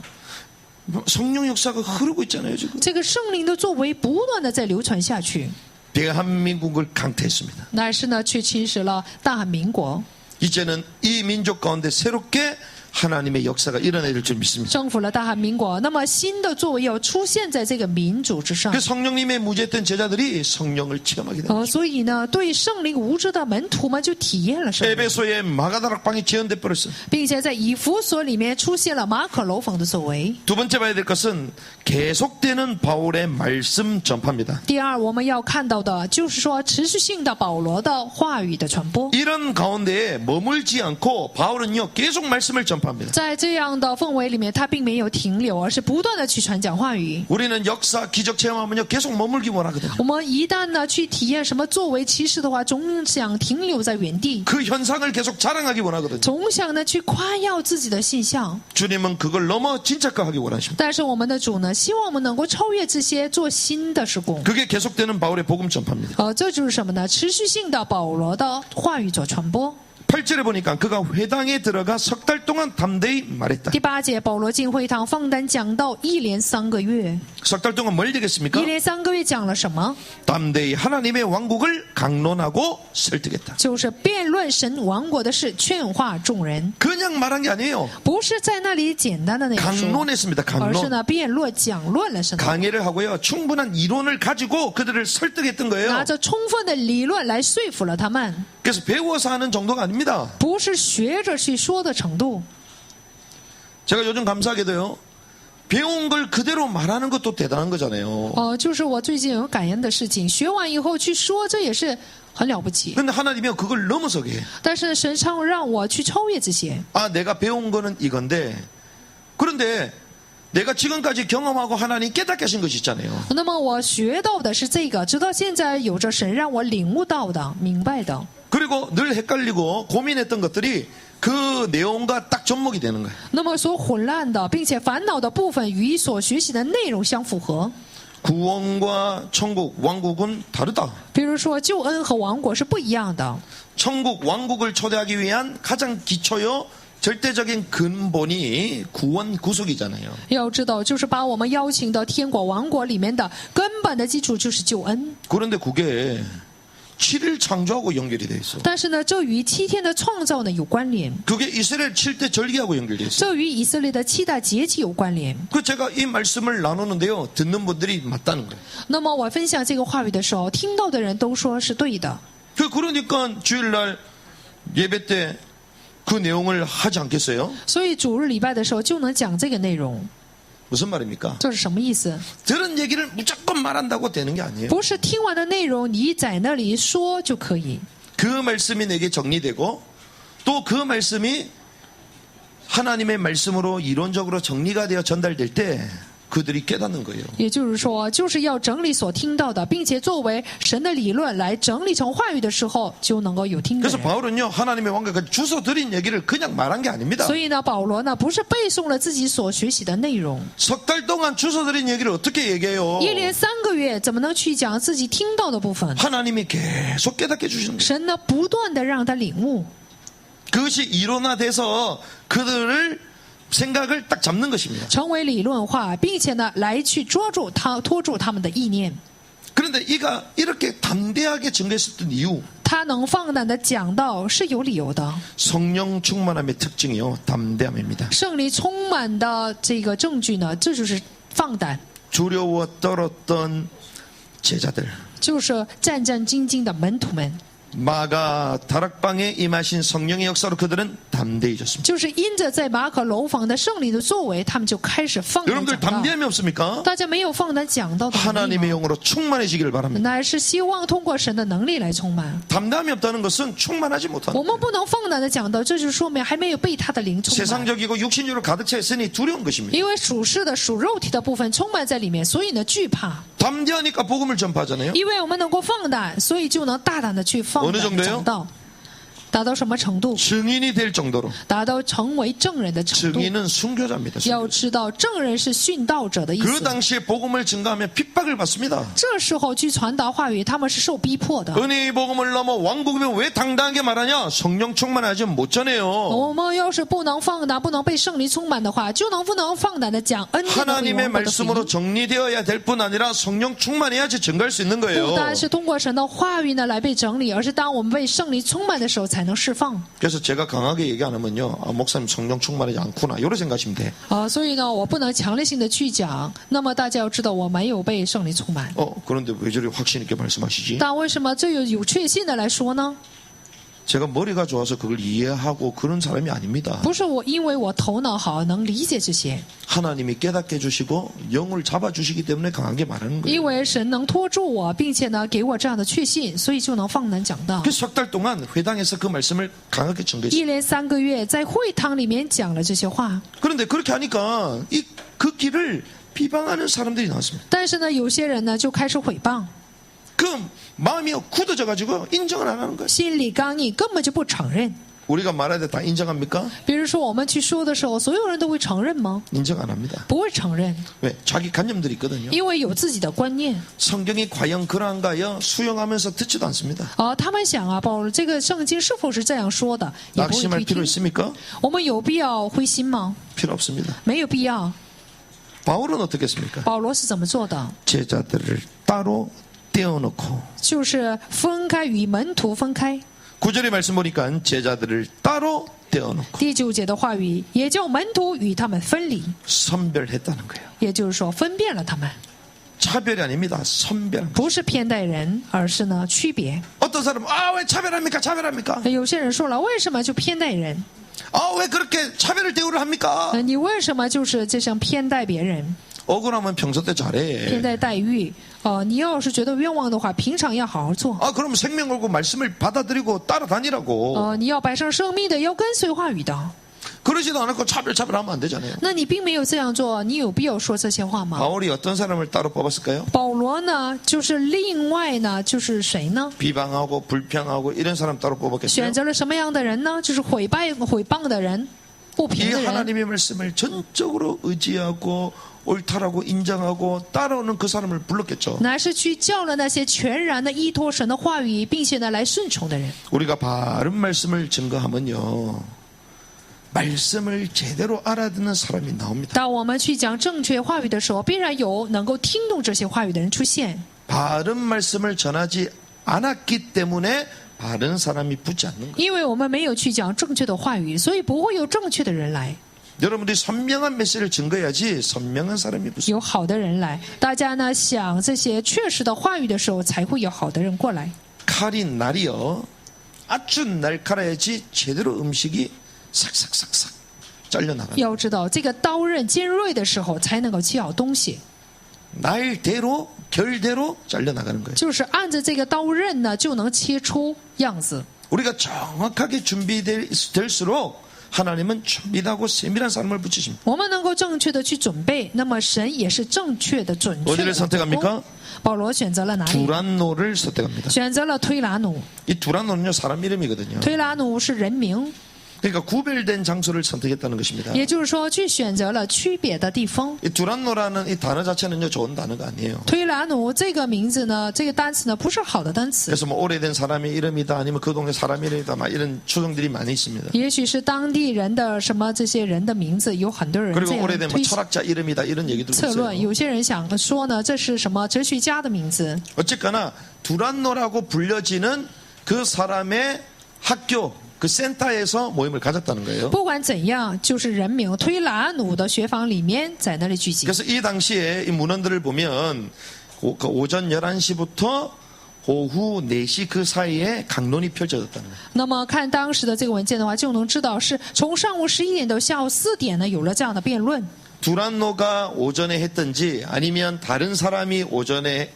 성령 역사가 흐르고 있잖아요 지금. 这个圣灵的作为不断的在流传下去， 대한민국을 강타했습니다. 乃是呢去侵蚀了大韩民国， 이제는 이 민족 가운데 새롭게 하나님의 역사가 일어나야 될 줄 믿습니다. 征服了大韩民国。那么新的作为要出现在这个民主之上。 그 성령님의 무죄했던 제자들이 성령을 체험하게 됩니다. 所以呢，对圣灵无知的门徒们就体验了圣灵， 에베소에 마가다락방이 재현돼 버렸어요. 并且在以弗所里面出现了马可楼房的作为。 두 번째 봐야 될 것은 계속되는 바울의 말씀 전파입니다. 第二，我们要看到的就是说持续性的保罗的话语的传播。 이런 가운데에 머물지 않고 바울은요 계속 말씀을 전파합니다. 在这样的氛围里面，他并没有停留，而是不断的去传讲话语。 우리는 역사 기적 체험하면요 계속 머물기 원하거든요. 我们一旦呢去体验什么作为奇事的话，总想停留在原地， 그 현상을 계속 자랑하기 원하거든요. 总想呢去夸耀自己的现象。 주님은 그걸 넘어 진짜화하기 원하십니다. 但是我们的主呢，希望我们能够超越这些，做新的事工。 그게 계속되는 바울의 복음 전파입니다. 这就是什么呢？持续性的保罗的话语所传播。 8절에 보니까 그가 회당에 들어가 석 달 동안 담대히 말했다. 第8节，保罗进会堂放胆讲道，一连3个月。 석 달 동안 뭘 되겠습니까? 一连3个月讲了什么？ 담대히 하나님의 왕국을 강론하고 설득했다. 就是辩论神王国的事，劝化众人， 그냥 말한 게 아니에요. 不是在那里简单的那个说， 강론했습니다. 而是 강론. 呢辩论讲论了神的， 강의를 하고요. 충분한 이론을 가지고 그들을 설득했던 拿 거예요. 着充分的理论来说服了他们， 그래서 배워서 하는 정도가 아닙니다. 不是学着去说的程度。 제가 요즘 감사하게도요. 배운 걸 그대로 말하는 것도 대단한 거잖아요. 就是我最近有感恩的事情，学完以后去说，这也是很了不起。 근데 하나님이 그걸 넘어서게 해. 但是神常让我去超越这些。 아, 내가 배운 거는 이건데 그런데 내가 지금까지 경험하고 하나님 깨닫게 하신 것이 있잖아요. 那么我学到的是这个，直到现在有着神让我领悟到的、明白的。 그리고 늘 헷갈리고 고민했던 것들이 그 내용과 딱 접목이 되는 거예요. 那么所混乱的，并且烦恼的部分与所学习的内容相符合。 구원과 천국, 왕국은 다르다. 比如说，救恩和王国是不一样的。 천국, 왕국을 초대하기 위한 가장 기초요 절대적인 근본이 구원, 구속이잖아요. 要知道，就是把我们邀请到天国王国里面的根本的基础就是救恩。 그런데 그게 7일 창조하고 연결이 돼 있어. 但是呢，这与7天的创造呢有关联， 그게 이스라엘 7대 절기하고 연결돼 있어. 这与以色列的7大节期有关联。 그 제가 이 말씀을 나누는데요. 듣는 분들이 맞다는 거예요. 那么我分享这个话语的时候，听到的人都说是对的。 그러니까 주일날 예배 때 그 내용을 하지 않겠어요? 所以主日礼拜的时候就能讲这个内容， 무슨 말입니까? 这是什么意思？ 들은 얘기를 무조건 말한다고 되는 게 아니에요. 不是听完的内容你在那里说就可以， 그 말씀이 내게 정리되고 또 그 말씀이 하나님의 말씀으로 이론적으로 정리가 되어 전달될 때 그들이 깨닫는 거예요. 也就是说，就是要整理所听到的，并且作为神的理论来整理成话语的时候，就能够有听的 그래서 人。 바울은요 하나님의 왕국까지 주소 드린 얘기를 그냥 말한 게 아닙니다. 所以呢，保罗呢不是背诵了自己所学习的内容， 석 달 동안 주소 드린 얘기를 어떻게 얘기해요? 一连3个月怎么能去讲自己听到的部分？ 하나님이 계속 깨닫게 해주시는 거예요. 神呢不断的让他领悟， 그것이 이론화돼서 그들을 생각을 딱 잡는 것입니다. 成为理论化，并且呢来去捉住他、拖住他们的意念。 그런데 이가 이렇게 담대하게 증거했었던 이유 他能放胆的讲道是有理由的。 성령 충만함의 특징이요 담대함입니다. 圣灵充满的这个证据呢，这就是放胆， 두려워 떨었던 제자들 就是战战兢兢的门徒们。 마가 다락방에 임하신 성령의 역사로 그들은 담대해졌습니다. 就是因着在马可楼房的圣灵的作为，他们就开始放胆 여러분들 讲道。 담대함이 없습니까? 大家没有放胆讲道的能力 하나님의 吗？ 영으로 충만해지기를 바랍니다. 乃是希望通过神的能力来充满。 담대함이 없다는 것은 충만하지 못하는 我们不能放胆的讲道，这就说明还没有被他的灵充满。 세상적이고 육신적으로 가득 차 있으니 두려운 것입니다. 因为属世的、属肉体的部分充满在里面，所以呢惧怕。 담대하니까 복음을 전파하잖아요. 因为我们能够放胆，所以就能大胆的去放 어느 胆 정도요 讲道。达到什么程度？ 증인이 될 정도로. 达到成为证人的程度。 증인은 순교자입니다. 要知道，证人是殉道者的意 그 思。 당시에 복음을 증가하면 핍박을 받습니다. 这时候去传达话语，他们是受逼迫的。 은혜의 복음을 넘어 왕국이면 왜 당당하게 말하냐? 성령 충만하지 못 전해요. 我们要是不能放胆，不能被圣灵充满的话，就能不能放胆的讲恩典的 하나님의 永恒的福 말씀으로 音？ 정리되어야 될 뿐 아니라 성령 충만해야지 증가할 수 있는 不 거예요. 单是通过神的话语呢来被整理，而是当我们被圣灵充满的时候才能释放。 그래서 제가 강하게 얘기 안 하면요. 아, 목사님 성령 충만하지 않구나. 이렇게 생각하시면 돼. 所以呢，我不能强烈性的去讲。那么大家要知道，我没有被圣灵充满。 그런데 왜 저리 확신 있게 말씀하시지? 但为什么这有确信的来说呢？ 제가 머리가 좋아서 그걸 이해하고 그런 사람이 아닙니다. 不是我，因为我头脑好，能理解这些。 하나님이 깨닫게 해주시고 영을 잡아주시기 때문에 강하게 말하는 거예요. 因为神能拖住我，并且呢给我这样的确信，所以就能放胆讲道。 그래서 석 달 동안 회당에서 그 말씀을 강하게 전개했어요. 一连3个月在会堂里面讲了这些话。 그런데 그렇게 하니까 그 길을 비방하는 사람들이 나왔습니다. 但是呢，有些人呢就开始毁谤， 그 마음이 굳어져가지고 인정을 안 하는 거예요. 心里刚硬，根本就不承认。 우리가 말할 때 다 인정합니까? 比如说我们去说的时候，所有人都会承认吗？ 인정 안 합니다. 不会承认， 왜? 자기 관념들이 있거든요. 因为有自己的观念。 성경이 과연 그러한가요? 수용하면서 듣지도 않습니다. 他们想啊，保罗这个圣经是否是这样说的，也不会 낙심할 去 필요 听。 있습니까? 我们有必要灰心吗？ 필요 없습니다. 没有必要。 바울은 어떻게 했습니까? 保罗是怎么做的？ 제자들을 따로 떼어놓고 就是分开，与门徒分开。 9절의 말씀 보니까 제자들을 따로 떼어놓고 第9节的话语，也叫门徒与他们分离， 선별했다는 거예요. 也就是说分辨了他们， 차별이 아닙니다. 선별. 不是偏待人，而是呢区别。 어떤 사람은 왜 차별합니까? 차별합니까? 有些人说了，为什么就偏待人？ 왜 그렇게 차별을 대우를 합니까? 你为什么就是这样偏待别人， 억울하면 평소 때 偏 잘해. 待待遇？你要是觉得冤枉的话，平常要好好做。 그럼 생명 걸고 말씀을 받아들이고 따라다니라고. 你要摆上生命的，要跟随话语的。 그러지도 않고 차별하면 안 되잖아요. 那你并没有这样做，你有必要说这些话吗？ 바울이 어떤 사람을 따로 뽑았을까요? 保罗呢，就是另外呢，就是谁呢？ 비방하고 불평하고 이런 사람 따로 뽑았겠어요? 选择了什么样的人呢？就是毁谤的人，不 이 平的人。 하나님의 말씀을 전적으로 의지하고 옳다라고 인정하고 따라오는 그 사람을 불렀겠죠. 乃是去叫了那些全然的依托神的话语，并且呢来顺从的人。 우리가 바른 말씀을 증거하면요, 말씀을 제대로 알아듣는 사람이 나옵니다. 当我们去讲正确话语的时候，必然有能够听懂这些话语的人出现。 바른 말씀을 전하지 않았기 때문에 바른 사람이 붙지 않는 거예요. 因为我们没有去讲正确的话语，所以不会有正确的人来， 여러분들이 선명한 메시지를 증거해야지 선명한 사람이 붙어요. 有好的人来。大家呢想这些确实的话语的时候，才会有好的人过来。 칼이 날이요, 아주 날카로워야지 제대로 음식이 삭삭삭삭 잘려나가요. 要知道，这个刀刃尖锐的时候，才能够切好东西。 날대로 결대로 잘려나가는 거예요. 就是按着这个刀刃呢，就能切出样子。 우리가 정확하게 준비될수록 하나님은 준비하고 세밀한 사람을 붙이십니다. 我们能够正确的去准备，那么神也是正确的、准确 어디를 的。 선택합니까? 保罗选择了哪里？ 두란노를 선택합니다. 选择了推拿奴。 이 두란노는요, 사람 이름이거든요. 推拿奴是人名， 그러니까 구별된 장소를 선택했다는 것입니다. 也就是说，去选择了区别的地方。 이 두란노라는 이 단어 자체는요, 좋은 단어가 아니에요. 推拿奴这个名字呢，这个单词呢，不是好的单词， 그래서 뭐 오래된 사람의 이름이다, 아니면 그 동네 사람 이름이다, 막 이런 추정들이 많이 있습니다. 也许是当地人的什么这些人的名字，有很多人这 그리고 样 오래된 뭐 推 철학자 이름이다, 이런 얘기도 策论。 있어요. 有些人想说呢，这是什么哲学家的名字？ 어쨌거나 두란노라고 불려지는 그 사람의 학교, 그 센터에서 모임을 가졌다는 거예요. 不管怎样，就是人名推拿奴的学坊里面，在那里聚集。 그래서 이 당시에 이 문헌들을 보면 오전 11시부터 오후 4시 그 사이에 강론이 펼쳐졌다는 거예요. 那么看当时的这个文件的话，就能知道是从上午11点到下午4点呢，有了这样的辩论。 두란노가 오전에 했든지 아니면 다른 사람이 오전에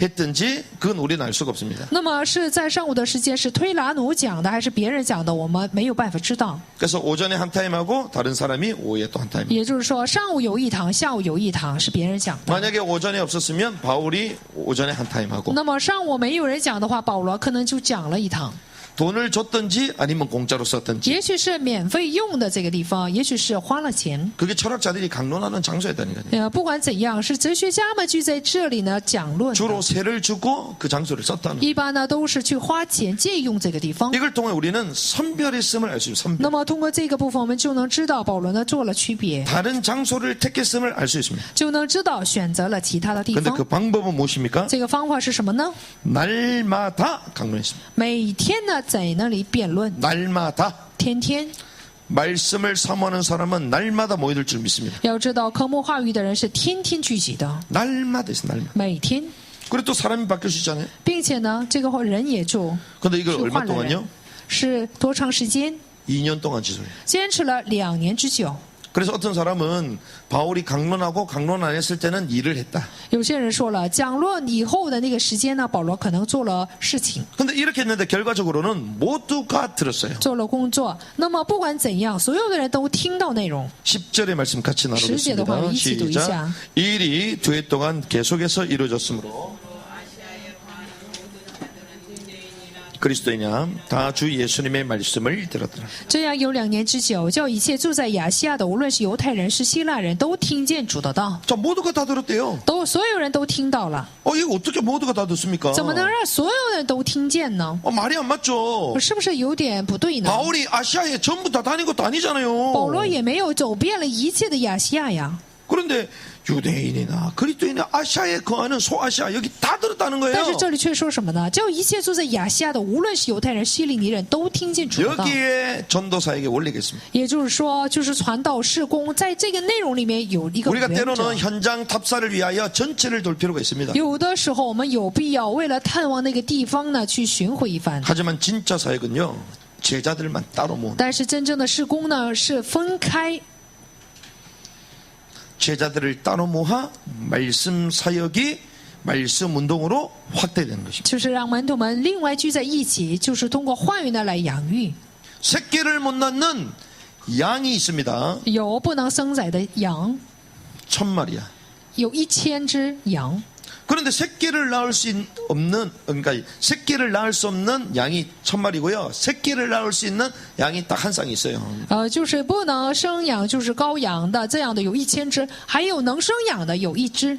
했든지 그건 우리는 알 수가 없습니다. 那么是在上午的时间是推拿奴讲的，还是别人讲的，我们没有办法知道。 그래서 오전에 한 타임하고 다른 사람이 오후에 또 한 타임. 也就是说，上午有一堂，下午有一堂，是别人讲的。 만약에 오전에 없었으면 바울이 오전에 한 타임하고 那么上午没有人讲的话，保罗可能就讲了一堂。 돈을 줬든지 아니면 공짜로 썼든지 也许是免费用的这个地方，也许是花了钱。 그게 철학자들이 강론하는 장소였다니까요. 不管怎样，是哲学家们聚在这里呢讲论的。 주로 세를 주고 그 장소를 썼다는 거예요. 一般呢都是去花钱借用这个地方。 이걸 통해 우리는 선별했음을 알 수 있어요. 선별. 那么通过这个部分，我们就能知道保罗呢做了区别， 다른 장소를 택했음을 알 수 있습니다. 就能知道选择了其他的地 그런데 方 그 。 방법은 무엇입니까? 这个方法是什么呢？ 날마다 강론했습니다. 每天呢在那里辩论， 날마다 天天。 말씀을 사모하는 사람은 날마다 모여들 줄 믿습니다. 要知道，科目话语的人是天天聚集的， 날마다 있어 날마다. 每天， 그리고 또 사람이 바뀔 수 있잖아요. 并且呢，这个人也就 근데 이걸 是 얼마 换了人 동안요? ，是多长时间？ 2년 동안 지속해요. 坚持了2年之久。 그래서 어떤 사람은 바울이 강론하고 강론 안 했을 때는 일을 했다. 有些人说了，讲论以后的那个时间呢，保罗可能做了事情， 근데 이렇게 했는데 결과적으로는 모두가 들었어요. 做了工作。那么不管怎样，所有的人都听到内容。 10절의 말씀 같이 나누겠습니다. 10节的话，一起读一下。 시작. 이 일이 두 해 동안 계속해서 이루어졌으므로 그리스도이냐 다 주 예수님의 말씀을 들었더라. 这样有2年之久，叫一切住在亚细亚的，无论是犹太人是希腊人，都听见主的道， 자, 모두가 다 들었대요. 所有人都听到了。 이거 어떻게 모두가 다 듣습니까? 怎么能让所有人都听见呢？ 말이 안 맞죠. 是不是有点不对呢？ 바울이 아시아에 전부 다 다닌 것도 아니잖아요. 保罗也没有走遍了一切的亚细亚呀。 그런데 유대인이나 그리스도인이나 아시아에 거하는 소아시아 여기 다 들었다는 但是 거예요. 这里却说什么呢？叫一切住在亚细亚的，无论是犹太人、希利尼人，都听见主的道。 여기에 전도사에게 원리가 있습니다. 也就是说，就是传道事工，在这个内容里面有一个 우리가 原则。 때로는 현장 탑사를 위하여 전체를 돌 필요가 있습니다. 有的时候，我们有必要为了探望那个地方呢，去巡回一番。 하지만 진짜 사역은요 제자들만 따로 모으는 但是真正的事工呢，是分开， 제자들을 따로 모아 말씀 사역이 말씀 운동으로 확대되는 것입니다. 就是让门徒们另外聚在一起，就是通过话语呢来养育。 새끼를 못 낳는 양이 있습니다. 有不能生崽的羊， 1000마리야. 有1000只羊。 그런데 새끼를 낳을 수 없는 그러니까 새끼를 낳을 수 없는 양이 1000마리고요. 새끼를 낳을 수 있는 양이 딱 한 쌍이 있어요. 就是不能生养，就是羔羊的这样的有1000只，还有能生养的有1只。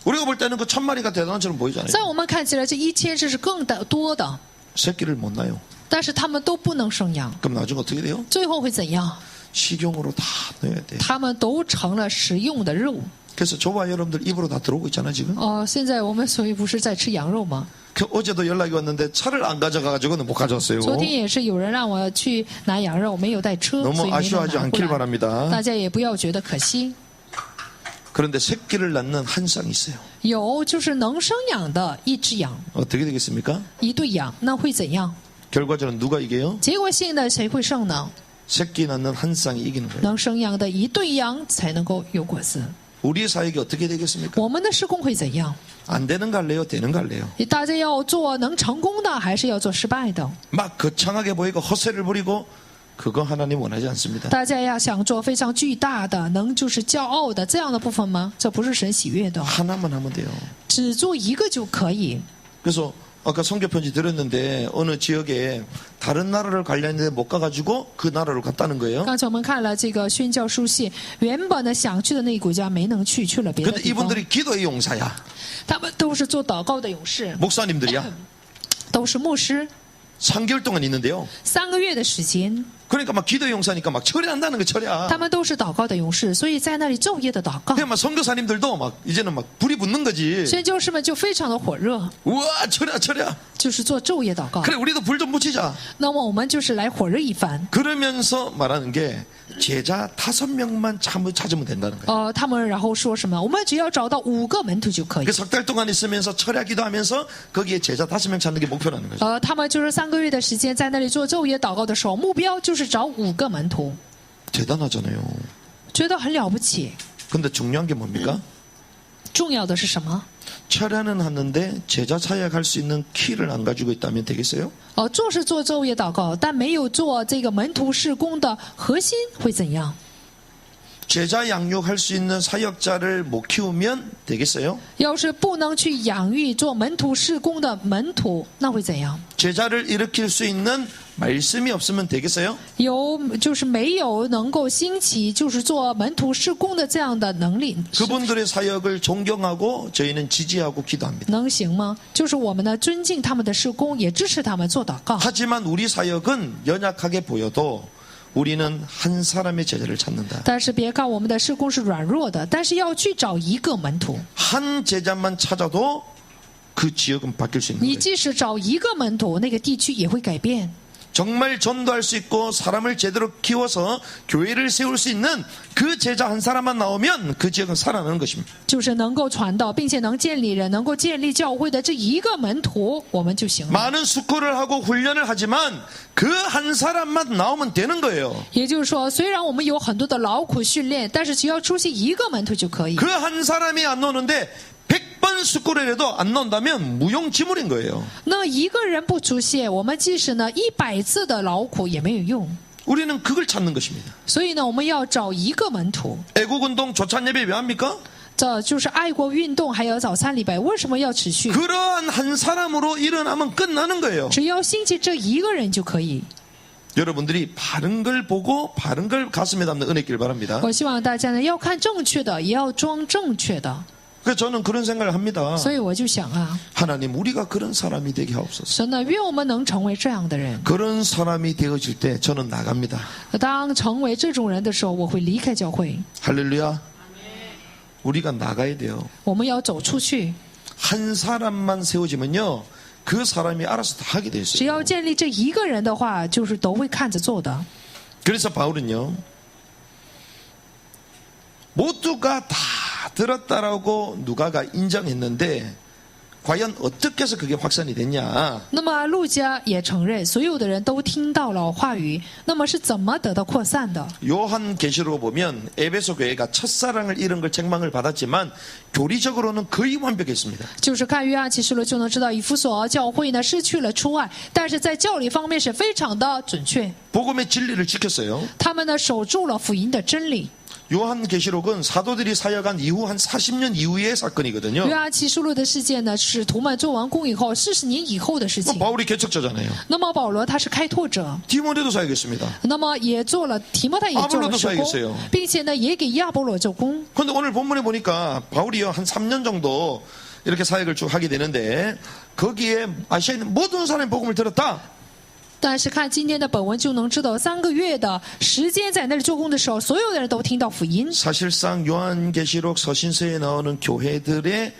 우리가 볼 때는 그 1000마리가 대단한 처럼 보이잖아요. 在我们看起来，这1000只是更多的， 새끼를 못 낳아요. 但是他们都不能生养， 그럼 나중에 어떻게 돼요? 最后会怎样？ 식용으로 다 넣어야 돼. 他们都成了食用的肉。 그래서 저와 여러분들 입으로 다 들어오고 있잖아 지금. 现在我们所以不是在吃羊肉吗？ 어제도 연락이 왔는데 차를 안 가져가가지고는 못 가져왔어요. 昨天也是有人让我去拿羊肉，没有带车， 너무 所以没能 아쉬워하지 拿回 않길 来。 바랍니다. 大家也不要觉得可惜。 그런데 새끼를 낳는 한 쌍이 있어요. 有就是能生养的1只羊， 어떻게 되겠습니까? 1对羊，那会怎样？ 결과적으로 누가 이겨요? 结果性的谁会胜呢？ 새끼 낳는 한 쌍이 이기는 거예요. 能生养的1对羊才能够有果子。 우리의 사역이 어떻게 되겠습니까? 我们的施工会怎样？ 안 되는 거 할래요? 되는 거 할래요? 大家要做能成功的，还是要做失败的？ 막 거창하게 보이고 허세를 부리고 그거 하나님 원하지 않습니다. 大家要想做非常巨大的，能就是骄傲的这样的部分吗？这不是神喜悦的， 하나만 하면 돼요. 只做一个就可以。 그래서 아까 성교편지 들었는데 어느 지역에 다른 나라를 가려는데 못 가가지고 그 나라로 갔다는 거예요. 刚才我们看了这个宣教书信，原本呢想去的那个国家没能去，去了别的 근데 地方。 이분들이 기도의 용사야. 他们都是做祷告的勇士， 목사님들이야. 都是牧师。 3개월 동안 있는데요. 3个月的时间， 그러니까 막 기도의 용사니까 막 철회한다는 거 철야. 他们都是祷告的勇士，所以在那里昼夜的祷告。 그냥 막 선교사님들도 막 이제는 막 불이 붙는 거지. 宣教士们就非常的火热， 우와 철야 철야. 就是做昼夜祷告。 그래 우리도 불 좀 붙이자. 那么我们就是来火热一番。 그러면서 말하는 게 제자 5명만 찾으면 된다는 거예요. 他们然后说什么？我们只要找到5个门徒就可以。 그 석 달 동안 있으면서 철야기도 하면서 거기에 제자 5명 찾는 게 목표라는 거죠. 他们就是3个月的时间在那里做昼夜祷告的时候，目标就是找5个门徒， 대단하잖아요. 觉得很了不起。 근데 중요한 게 뭡니까? 重要的是什么？ 철야는 하는데 제자 사역할 수 있는 키를 안 가지고 있다면 되겠어요? 做是做昼夜祷告，但没有做这个门徒事工的核心会怎样？ 제자 양육할 수 있는 사역자를 못 키우면 되겠어요? 要是不能去养育做门徒事工的门徒，那会怎样？ 제자를 일으킬 수 있는 말씀이 없으면 되겠어요? 就是没有能够兴起，就是做门徒事工的这样的能力， 그분들의 사역을 존경하고 저희는 지지하고 기도합니다. 能行吗？就是我们呢尊敬他们的事工，也支持他们做祷告。 하지만 우리 사역은 연약하게 보여도 우리는 한 사람의 제자를 찾는다. 但是别看我们的事工是软弱的，但是要去找1个门徒。 한 제자만 찾아도 그 지역은 바뀔 수 있는 你 거예요. 即使找1个门徒，那个地区也会改变。 정말 전도할 수 있고 사람을 제대로 키워서 교회를 세울 수 있는 그 제자 한 사람만 나오면 그 지역은 살아나는 것입니다. 就是能够传道，并且能建立人、能够建立教会的这1个门徒，我们就行了。 많은 수고를 하고 훈련을 하지만 그 한 사람만 나오면 되는 거예요. 也就是说，虽然我们有很多的劳苦训练，但是只要出现1个门徒就可以。 그 한 사람이 안 노는데 100번 수고를 해도 안 논다면 무용지물인 거예요. 那1个人不出现，我们即使呢100次的劳苦也没有用。 우리는 그걸 찾는 것입니다. 所以呢，我们要找1个门徒。 애국운동 조찬 예배 왜 합니까? 这就是爱国运动，还有早餐礼拜，为什么要持续？ 그러한 한 사람으로 일어나면 끝나는 거예요. 只要兴起这1个人就可以。 여러분들이 바른 걸 보고 바른 걸 가슴에 담는 은혜 있길 바랍니다. 我希望大家呢要看正确的，也要装正确的。 그래서 저는 그런 생각을 합니다. 所以我就想啊， 하나님 우리가 그런 사람이 되게 하옵소서. 神呢，愿我们能成为这样的人。 그런 사람이 되어질 때 저는 나갑니다. 当成为这种人的时候，我会离开教会。 할렐루야. 우리가 나가야 돼요. 我们要走出去。 한 사람만 세워지면요. 그 사람이 알아서 다 하게 돼 只 있어요. 要建立这1个人的话，就是都会看着做的。 그래서 바울은요. 모두가 다 들었다라고 누가가 인정했는데 과연 어떻게 해서 그게 확산이 됐냐? 那么路加也承认，所有的人都听到了话语，那么是怎么得到扩散的？ 요한계시록을 보면 에베소 교회가 첫사랑을 잃은 걸 책망을 받았지만 교리적으로는 거의 완벽했습니다. 就是看约翰启示录就能知道，以弗所教会呢失去了初爱，但是在教理方面是非常的准确。 복음의 진리를 지켰어요. 他们呢守住了福音的真理。 요한계시록은 사도들이 사역한 이후 한 40년 이후의 사건이거든요. 约翰启示录的事件呢，使徒们做完工以后40年以后的事 뭐 情。 바울이 개척자잖아요. 那么保罗他是开拓者， 디모데도 사역했습니다. 那么也做了提摩太也做了 아볼로도 事 사역했어요 工，并且呢也给亚波罗做工。 그런데 오늘 본문에 보니까 바울이요 한 3년 정도 이렇게 사역을 쭉 하게 되는데 거기에 아시아에 있는 모든 사람이 복음을 들었다. 但是看今天的本文就能知道，3个月的时间在那里做工的时候，所有的人都听到福音。 사실상 요한계시록 서신서에 나오는 교회들의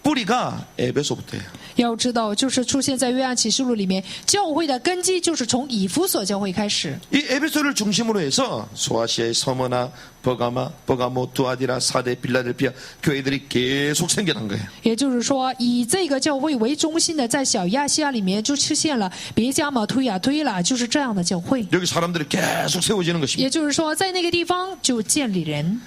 뿌리가 에베소부터예요. 要知道，就是出现在约翰启示录里面，教会的根基就是从以弗所教会开始。 이 에베소를 중심으로 해서 소아시아의 서머나 버가모 두아디라 사데 빌라델피아 교회들이 계속 생겨난 거예요. 也就是说，以这个教会为中心的，在小亚细亚里面就出现了别加马推亚推拉，就是这样的教会。 여기 사람들이 계속 세워지는 것입니다. 也就是说，在那个地方就建立人。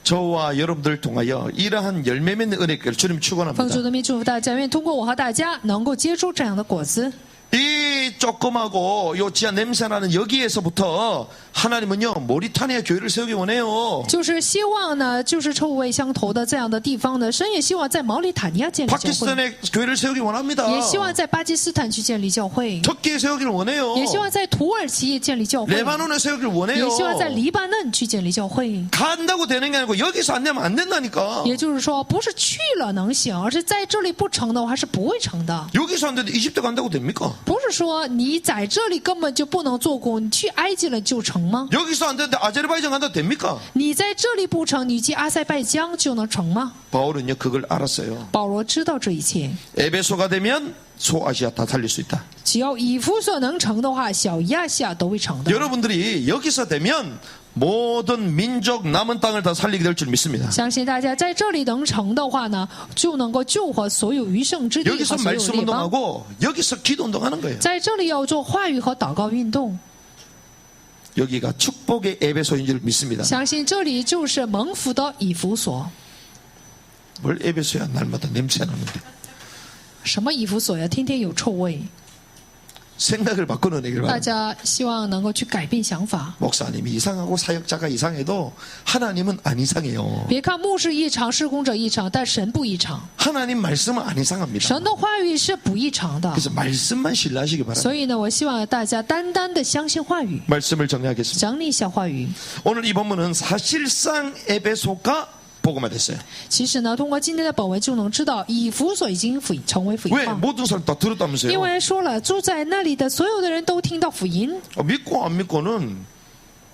저와 여러분들을 통하여 이러한 열매 맺는 은혜를 주님 奉 축원합니다. 主的名祝福大家，愿通过我和大家能够结出这样的果子。 이 조그마고 요 지하 냄새나는 여기에서부터 하나님은요 모리타니아 교회를 세우기 원해요. 就是希望呢，就是臭味相投的这样的地方呢，神也希望在毛里塔尼亚建立教会， 파키스탄의 교회를 세우기 원합니다. 也希望在巴基斯坦去建立教会， 터키에 세우기를 원해요. 也希望在土耳其建立教会， 레바논에 세우기를 원해요. 也希望在黎巴嫩去建立教会。 간다고 되는 게 아니고 여기서 안 되면 안 된다니까. 也就是说，不是去了能行，而是在这里不成的话是不会成的。 여기서 안 돼도 이집트 간다고 됩니까? 不是说你在这里根本就不能做工，你去埃及了就成吗？ 여기서 안 되는데 아제르바이잔 간다 됩니까? 你在这里不成，你去阿塞拜疆就能成吗？ 바울은요 그걸 알았어요. 保罗知道这一切， 에베소가 되면 소아시아 다 살릴 수 있다. 只要以弗所能成的话，小亚细亚都会成的。 여러분들이 여기서 되면 모든 민족 남은 땅을 다 살리게 될 줄 믿습니다. 相信大家在这里能成的话呢，就能够救活所有余剩之地和 여기서 所有 말씀 列邦。 운동하고 여기서 기도 운동하는 거예요. 在这里要做话语和祷告运动， 여기가 축복의 에베소인 줄 믿습니다. 相信这里就是蒙福的以弗所。 뭘 에베소야 날마다 냄새 나는데. 什么以弗所呀？天天有臭味。 생각을 바꿔내길 大 바랍니다. 家希望能够去改变想法。 목사님이 이상하고 사역자가 이상해도 하나님은 안 이상해요. 别看牧师异常，事工者异常，但神不异常。 하나님 말씀은 안 이상합니다. 神的话语是不异常的。 그래서 말씀만 신뢰하시기 바랍니다. 所以呢，我希望大家单单的相信话语， 말씀을 정리하겠습니다. 整理一下话语。 오늘 이 본문은 사실상 에베소가 복음화됐어요. 其实呢，通过今天的本文就能知道，以弗所已经成为福音 왜 化。 모든 사람 다 因 들었다면서요? 为说了，住在那里的所有的人都听到福音， 믿고 안 믿고는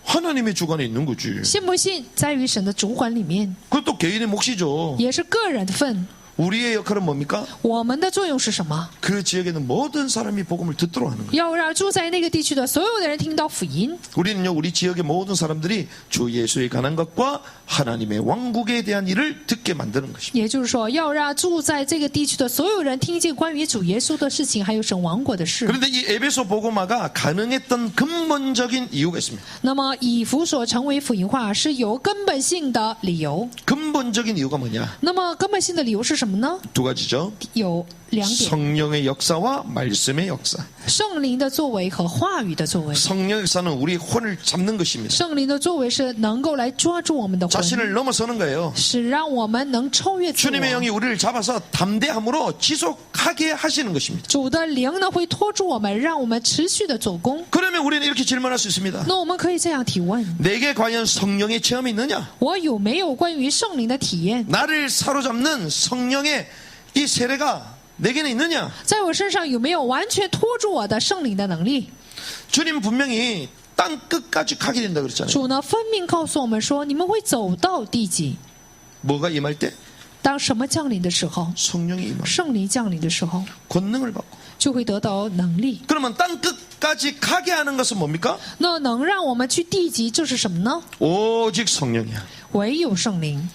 하나님의 주관에 있는 거지. 信不信在于神的主管里面， 그것도 개인의 몫이죠. 也是个人的份。 우리의 역할은 뭡니까? 我们的作用是什么？ 그 지역에는 모든 사람이 복음을 듣도록 하는 거예요. 要让住在那个地区的所有的人听到福音。 우리는요, 우리 지역의 모든 사람들이 주 예수에 관한 것과 하나님의 왕국에 대한 일을 듣게 만드는 것입니다. 也就是说，要让住在这个地区的所有人听见关于主耶稣的事情，还有神王国的事。 그런데 이 에베소 복음화가 가능했던 근본적인 이유가 있습니다. 那么，以弗所成为福音化是有根本性的理由。 근본적인 이유가 뭐냐? 那么，根本性的理由是什么呢？ 두 가지죠. 有两点： 성령의 역사와 말씀의 역사. 圣灵的作为和话语的作为。 성령 역사는 우리의 혼을 잡는 것입니다. 圣灵的作为是能够来抓住我们的魂， 자신을 넘어서는 거예요. 是让我们能超越自 주님의 我。 영이 우리를 잡아서 담대함으로 지속하게 하시는 것입니다. 主的灵呢会拖住我们，让我们持续的做工。 그러면 우리는 이렇게 질문할 수 있습니다. 那我们可以这样提问： 내게 과연 성령의 체험이 있느냐? 我有没有关于圣灵的体验？ 나를 사로잡는 성령의 이 세례가 내게는 있느냐? 在我身上有没有完全拖住我的圣灵的能力？ 주님 분명히 땅 끝까지 가게 된다 그랬잖아요. 主呢分明告诉我们说，你们会走到地极。 뭐가 임할 때? 当什么降临的时候， 성령이 임하고 圣灵降临的时候， 권능을 받고. 就会得到能力。 그러면 땅 끝까지 가게 하는 것은 뭡니까? 那能让我们去地极，这是什么呢？ 오직 성령이야. 唯有圣灵。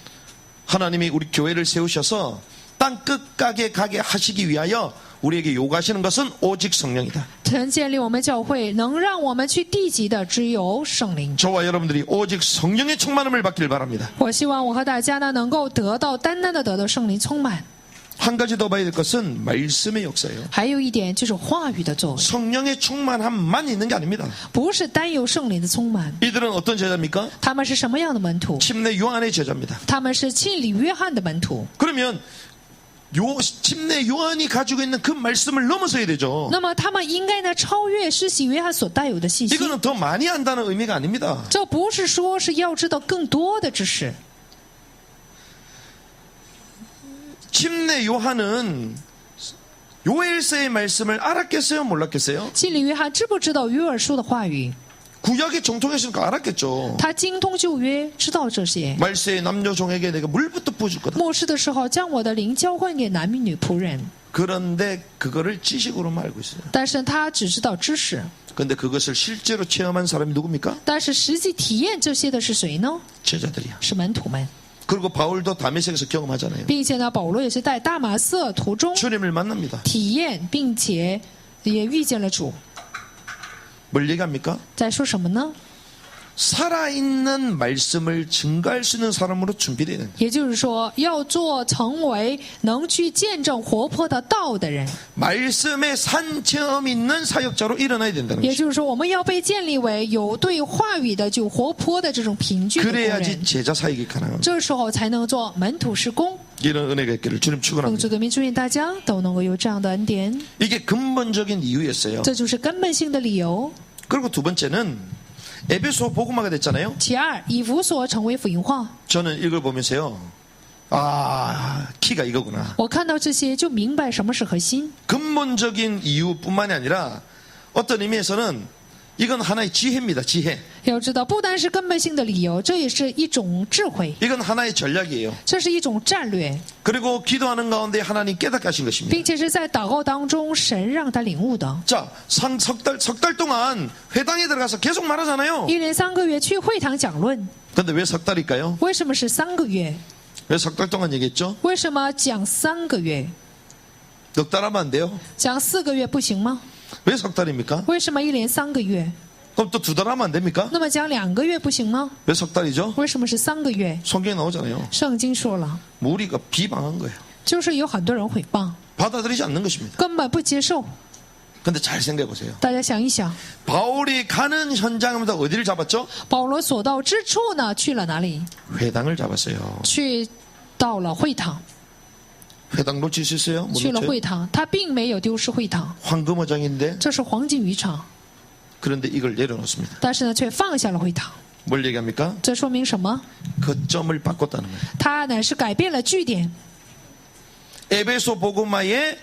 하나님이 우리 교회를 세우셔서 땅 끝까지 가게 하시기 위하여 우리에게 요구하시는 것은 오직 성령이다. 曾建立我们教会，能让我们去地极的只有圣灵。 저와 여러분들이 오직 성령의 충만함을 받길 바랍니다. 我希望我和大家呢，能够得到单单的得到圣灵充满。 한 가지 더 봐야 될 것은 말씀의 역사예요. 还有一点就是话语的作为， 성령의 충만함만 있는 게 아닙니다. 不是单有圣灵的充满。 이들은 어떤 제자입니까? 他们是什么样的门徒？ 침례 요한의 제자입니다. 他们是浸礼约翰的门徒。 그러면 침례 요한이 가지고 있는 그 말씀을 넘어서야 되죠. 那么他们应该呢，超越施洗约翰所带有的信息。 이거는 더 많이 안다는 의미가 아닙니다. 这不是说是要知道更多的知识。 침례 요한은 요엘서의 말씀을 알았겠어요? 몰랐겠어요? 浸礼约翰知不知道约珥书的话语？ 구약에 정통했으니까 알았겠죠. 他精通旧约，知道这些。 말세의 남녀종에게 내가 물부터 부어줄 거다. 末世的时候，将我的灵交换给男女仆人。 그런데 그거를 지식으로만 알고 있어요. 但是他只知道知识， 그런데 그것을 실제로 체험한 사람이 누굽니까? 但是实际体验这些的是谁呢？ 제자들이야. 是门徒们， 그리고 바울도 다메섹에서 경험하잖아요. 并且呢，保罗也是在大马色途中 주님을 만납니다. 体验，并且也遇见了主。 뭘 얘기합니까? 在说什么呢？ 살아있는 말씀을 증가할 수 있는 사람으로 준비되는 也就是说，要做成为能去见证活泼的道的人。 말씀의 산체험 있는 사역자로 일어나야 된다는 也 거죠. 就是说，我们要被建立为有对话语的、就活泼的这种凭据的工 그래야지 人。 제자 사역이 가능합니다. 这时候才能做门徒施工。 이런 은혜가 있기를 주님 奉 축원합니다. 主的名祝愿大家都能够有这样的恩典， 이게 근본적인 이유였어요. 这就是根本性的理由。 그리고 두 번째는 에베소 복음화가 됐잖아요. 其二，以弗所成为福音化。 저는 이걸 보면서요. 아, 키가 이거구나. 我看到这些就明白什么是核心。 근본적인 이유뿐만이 아니라 어떤 의미에서는 이건 하나의 지혜입니다. 지혜. 要知道，不单是根本性的理由，这也是一种智慧， 이건 하나의 전략이에요. 这是一种战略， 그리고 기도하는 가운데 하나님 깨닫게 하신 것입니다. 并且是在祷告当中神让他领悟的。 자, 석 달 동안 회당에 들어가서 계속 말하잖아요. 一连3个月去会堂讲论， 근데 왜 석 달일까요? 为什么是3个月？ 왜 석 달 동안 얘기했죠? 为什么讲3个月？ 넉 달 하면 안 돼요? 讲4个月不行吗？ 왜 석 달입니까? 为什么一连3个月？ 그럼 또 2달 하면 안 됩니까? 那么讲2个月不行吗？ 왜 석 달이죠? 为什么是3个月？ 성경에 나오잖아요. 圣经说了， 우리가 비방한 거예요. 就是有很多人诽谤， 받아들이지 않는 것입니다. 根本不接受。 근데 잘 생각해 보세요. 大家想一想， 바울이 가는 현장마다 어디를 잡았죠? 保罗所到之处呢，去了哪里？ 회당을 잡았어요. 去到了会堂， 회당 놓칠 수 있어요? 못 去了 놓쳐요? 会堂，他并没有丢失会堂， 황금어장인데 这是黄金渔场， 그런데 이걸 내려놓습니다. 但是呢，却放下了会堂。 뭘 얘기합니까? 这说明什么？ 거점을 바꿨다는 거예요. 他乃是改变了据点。 에베소 복음화의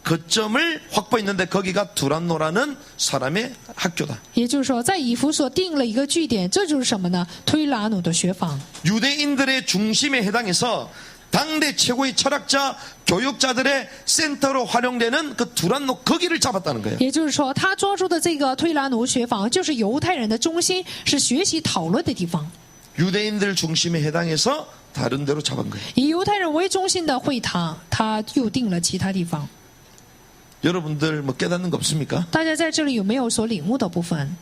거점을 확보했는데 거기가 두란노라는 사람의 학교다. 也就是说，在以弗所定了一个据点，这就是什么呢？推拉努的学坊， 유대인들의 중심에 해당해서 당대 최고의 철학자, 교육자들의 센터로 활용되는 그 두란노 거기를 잡았다는 거예요. 也就是说，他抓住的这个推拉努学坊，就是犹太人的中心，是学习讨论的地方。 유대인들 중심에 해당해서 다른 데로 잡은 거예요. 以犹太人为中心的会堂，他又定了其他地方。 여러분들 뭐 깨닫는 거 없습니까? 大家在这里有没有所领悟的部分？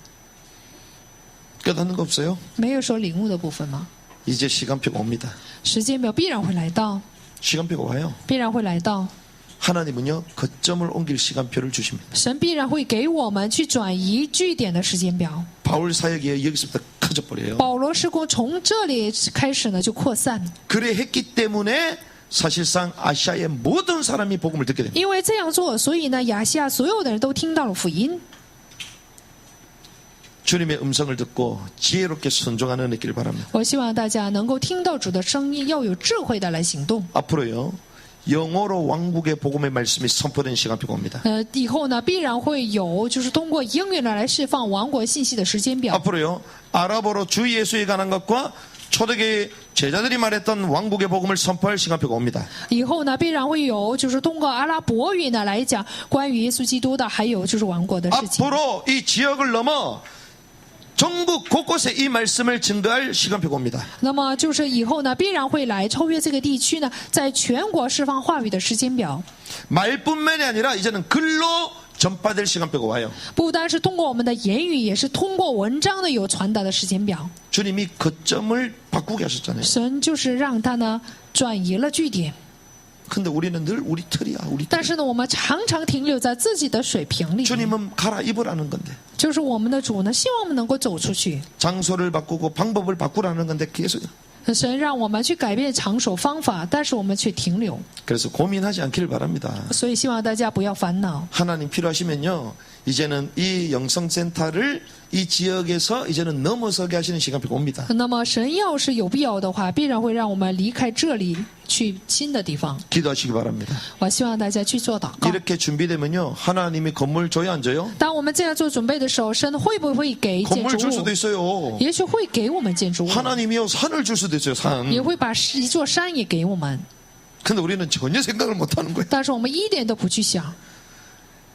깨닫는 거 없어요? 没有所领悟的部分吗？ 이제 시간표가 옵니다. 时间表必然会来到， 시간표가 와요. 必然会来到。 하나님은요 거점을 옮길 시간표를 주십니다. 神必然会给我们去转移据点的时间表。 바울 사역이 여기서부터 커져 버려요. 保罗施工从这里开始呢就扩散， 그래 했기 때문에 사실상 아시아의 모든 사람이 복음을 듣게 됩니다. 因为这样做，所以呢亚细亚所有的人都听到了福音。 주님의 음성을 듣고 지혜롭게 순종하는 은혜 있기를 바랍니다. 我希望大家能够听到主的声音，要有智慧的来行动。 앞으로요 영어로 왕국의 복음의 말씀이 선포된 시간표가 옵니다. 以后呢必然会有，就是通过英语呢来释放王国信息的时间表。 앞으로요 아랍어로 주 예수에 관한 것과 초대교회 제자들이 말했던 왕국의 복음을 선포할 시간표가 옵니다. 以后呢必然会有，就是通过阿拉伯语呢来讲关于耶稣基督的，还有就是王国的事情。 앞으로 이 지역을 넘어 전국 곳곳에 이 말씀을 증거할 시간표가 옵니다. 那么就是以后呢必然会来超越这个地区呢，在全国释放话语的时间表。 말뿐만이 아니라 이제는 글로 전파될 시간표가 와요. 不单是通过我们的言语，也是通过文章的有传达的时间表。 주님이 거점을 바꾸게 하셨잖아요. 神就是让他呢转移了据点， 근데 우리는 늘 우리 틀이야. 우리 틀. 但是呢，我们常常停留在自己的水平里面。 주님은 갈아입으라는 건데 就是我们的主呢，希望我们能够走出去。 장소를 바꾸고 방법을 바꾸라는 건데 계속 神让我们去改变场所方法，但是我们却停留。 그래서 고민하지 않기를 바랍니다. 所以希望大家不要烦恼。 하나님 필요하시면요 이제는 이 영성센터를 이 지역에서 이제는 넘어서게 하시는 시간표가 옵니다. 那么神要是有必要的话，必然会让我们离开这里，去新的地方。 기도하시기 바랍니다. 我希望大家去做祷告。 이렇게 준비되면요 하나님이 건물 줘야 안 줘요? 当我们这样做准备的时候，神会不会给建 건물 筑 줄 수도 物？ 있어요. 也许会给我们建筑物， 하나님이요 산을 줄 수도 있어요. 산. 也会把一座山也给我们。 근데 우리는 전혀 생각을 못하는 거예요. 但是我们一点都不去想。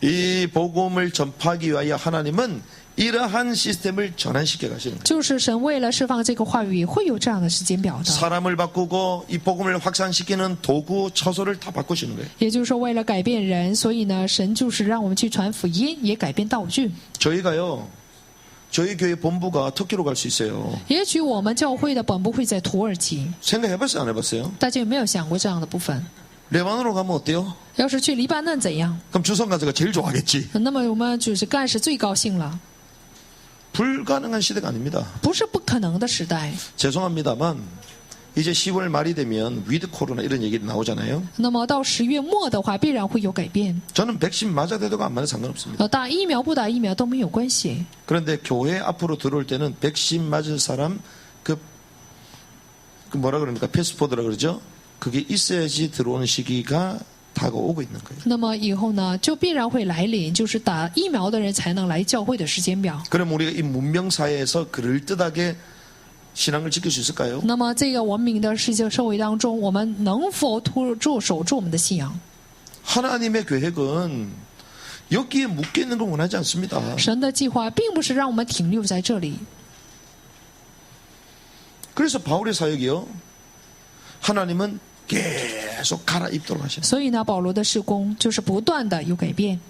이 복음을 전파하기 위하여 하나님은 이러한 시스템을 전환시켜 가시는 거예요. 就是神为了释放这个话语，会有这样的时间表的。 사람을 바꾸고 이 복음을 확산시키는 도구, 처소를 다 바꾸시는 거예요. 也就是说，为了改变人，所以呢，神就是让我们去传福音，也改变道具。 저희가요, 저희 교회 본부가 터키로 갈 수 있어요. 也许我们教会的本部会在土耳其， 생각해봤어요, 안 해봤어요? 大家有没有想过这样的部分？ 레바논으로 가면 어때요? 要是去黎巴嫩怎样？ 그럼 주성가자가 제일 좋아하겠지. 那么我们就是干事最高兴了。 불가능한 시대가 아닙니다. 不是不可能的时代。 죄송합니다만 이제 10월 말이 되면 위드 코로나 이런 얘기가 나오잖아요. 那么到10月末的话，必然会有改变。 저는 백신 맞아 대도 안 맞아 상관없습니다. 打疫苗不打疫苗都没有关系。 그런데 교회 앞으로 들어올 때는 백신 맞은 사람 그 뭐라 그럽니까? 패스포드라 그러죠? 그게 있어야지 들어오는 시기가 다가오고 있는 거예요. 那么以后呢，就必然会来临，就是打疫苗的人才能来教会的时间表。 그럼 우리가 이 문명 사회에서 그럴듯하게 신앙을 지킬 수 있을까요? 那么这个文明的世界社会当中，我们能否守住我们的信仰？ 하나님의 계획은 여기에 묶여 있는 걸 원하지 않습니다. 神的计划并不是让我们停留在这里， 그래서 바울의 사역이요. 하나님은 계속 갈아입도록 하시는. 所以呢，保罗的事工就是不断的有改变。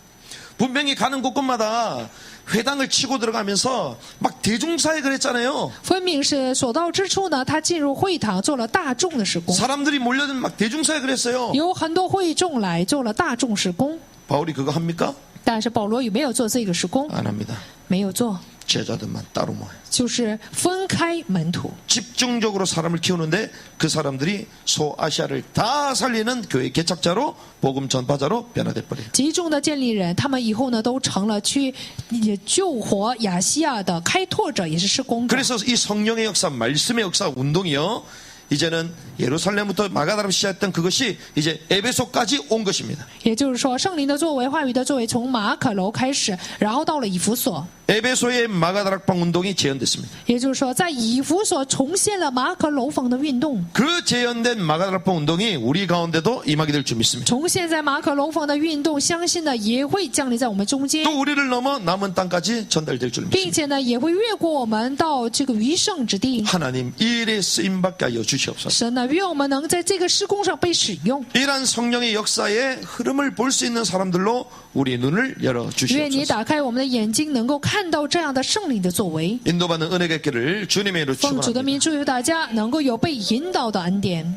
분명히 가는 곳곳마다 회당을 치고 들어가면서 막 대중사역을 했잖아요. 分明是所到之处呢，他进入会堂做了大众的事工， 사람들이 몰려든 막 대중사역을 했어요. 有很多会众来做了大众事工。 바울이 그거 합니까? 但是保罗有没有做这个事工？ 안 합니다. 没有做， 제자들만 따로 모아요. 就是分开门徒， 집중적으로 사람을 키우는데 그 사람들이 소아시아를 다 살리는 교회 개척자로 복음 전파자로 변화돼 버려요. 集中的建立人，他们以后呢都成了去救活亚细亚的开拓者，也是事工者。 그래서 이 성령의 역사, 말씀의 역사 운동이요. 이제는 예루살렘부터 마가다로 시작했던 그것이 이제 에베소까지 온 것입니다. 也就是说，圣灵的作为、话语的作为，从马可楼开始，然后到了以弗所。 에베소의 마가다락방 운동이 재현됐습니다. 也就是说，在以弗所重现了马可楼房的运动， 그 재현된 마가다락방 운동이 우리 가운데도 임하게 될 줄 믿습니다. 重现在马可楼房的运动，相信呢也会降临在我们中间， 또 우리를 넘어 남은 땅까지 전달될 줄 并 믿습니다. 且呢也会越过我们到这个余圣之地。 하나님 이 일에 쓰임받게 하여 주시옵소서. 神呢，愿我们能在这个施工上被使用。 이러한 성령의 역사의 흐름을 볼 수 있는 사람들로 우리 눈을 열어 愿你 주시옵소서. 打开我们的眼睛，能够看到这样的圣灵的作为。 인도받는 은혜의 길을 주님의 이름으로 奉主的 축원합니다. 名祝福大家能够有被引导的恩典。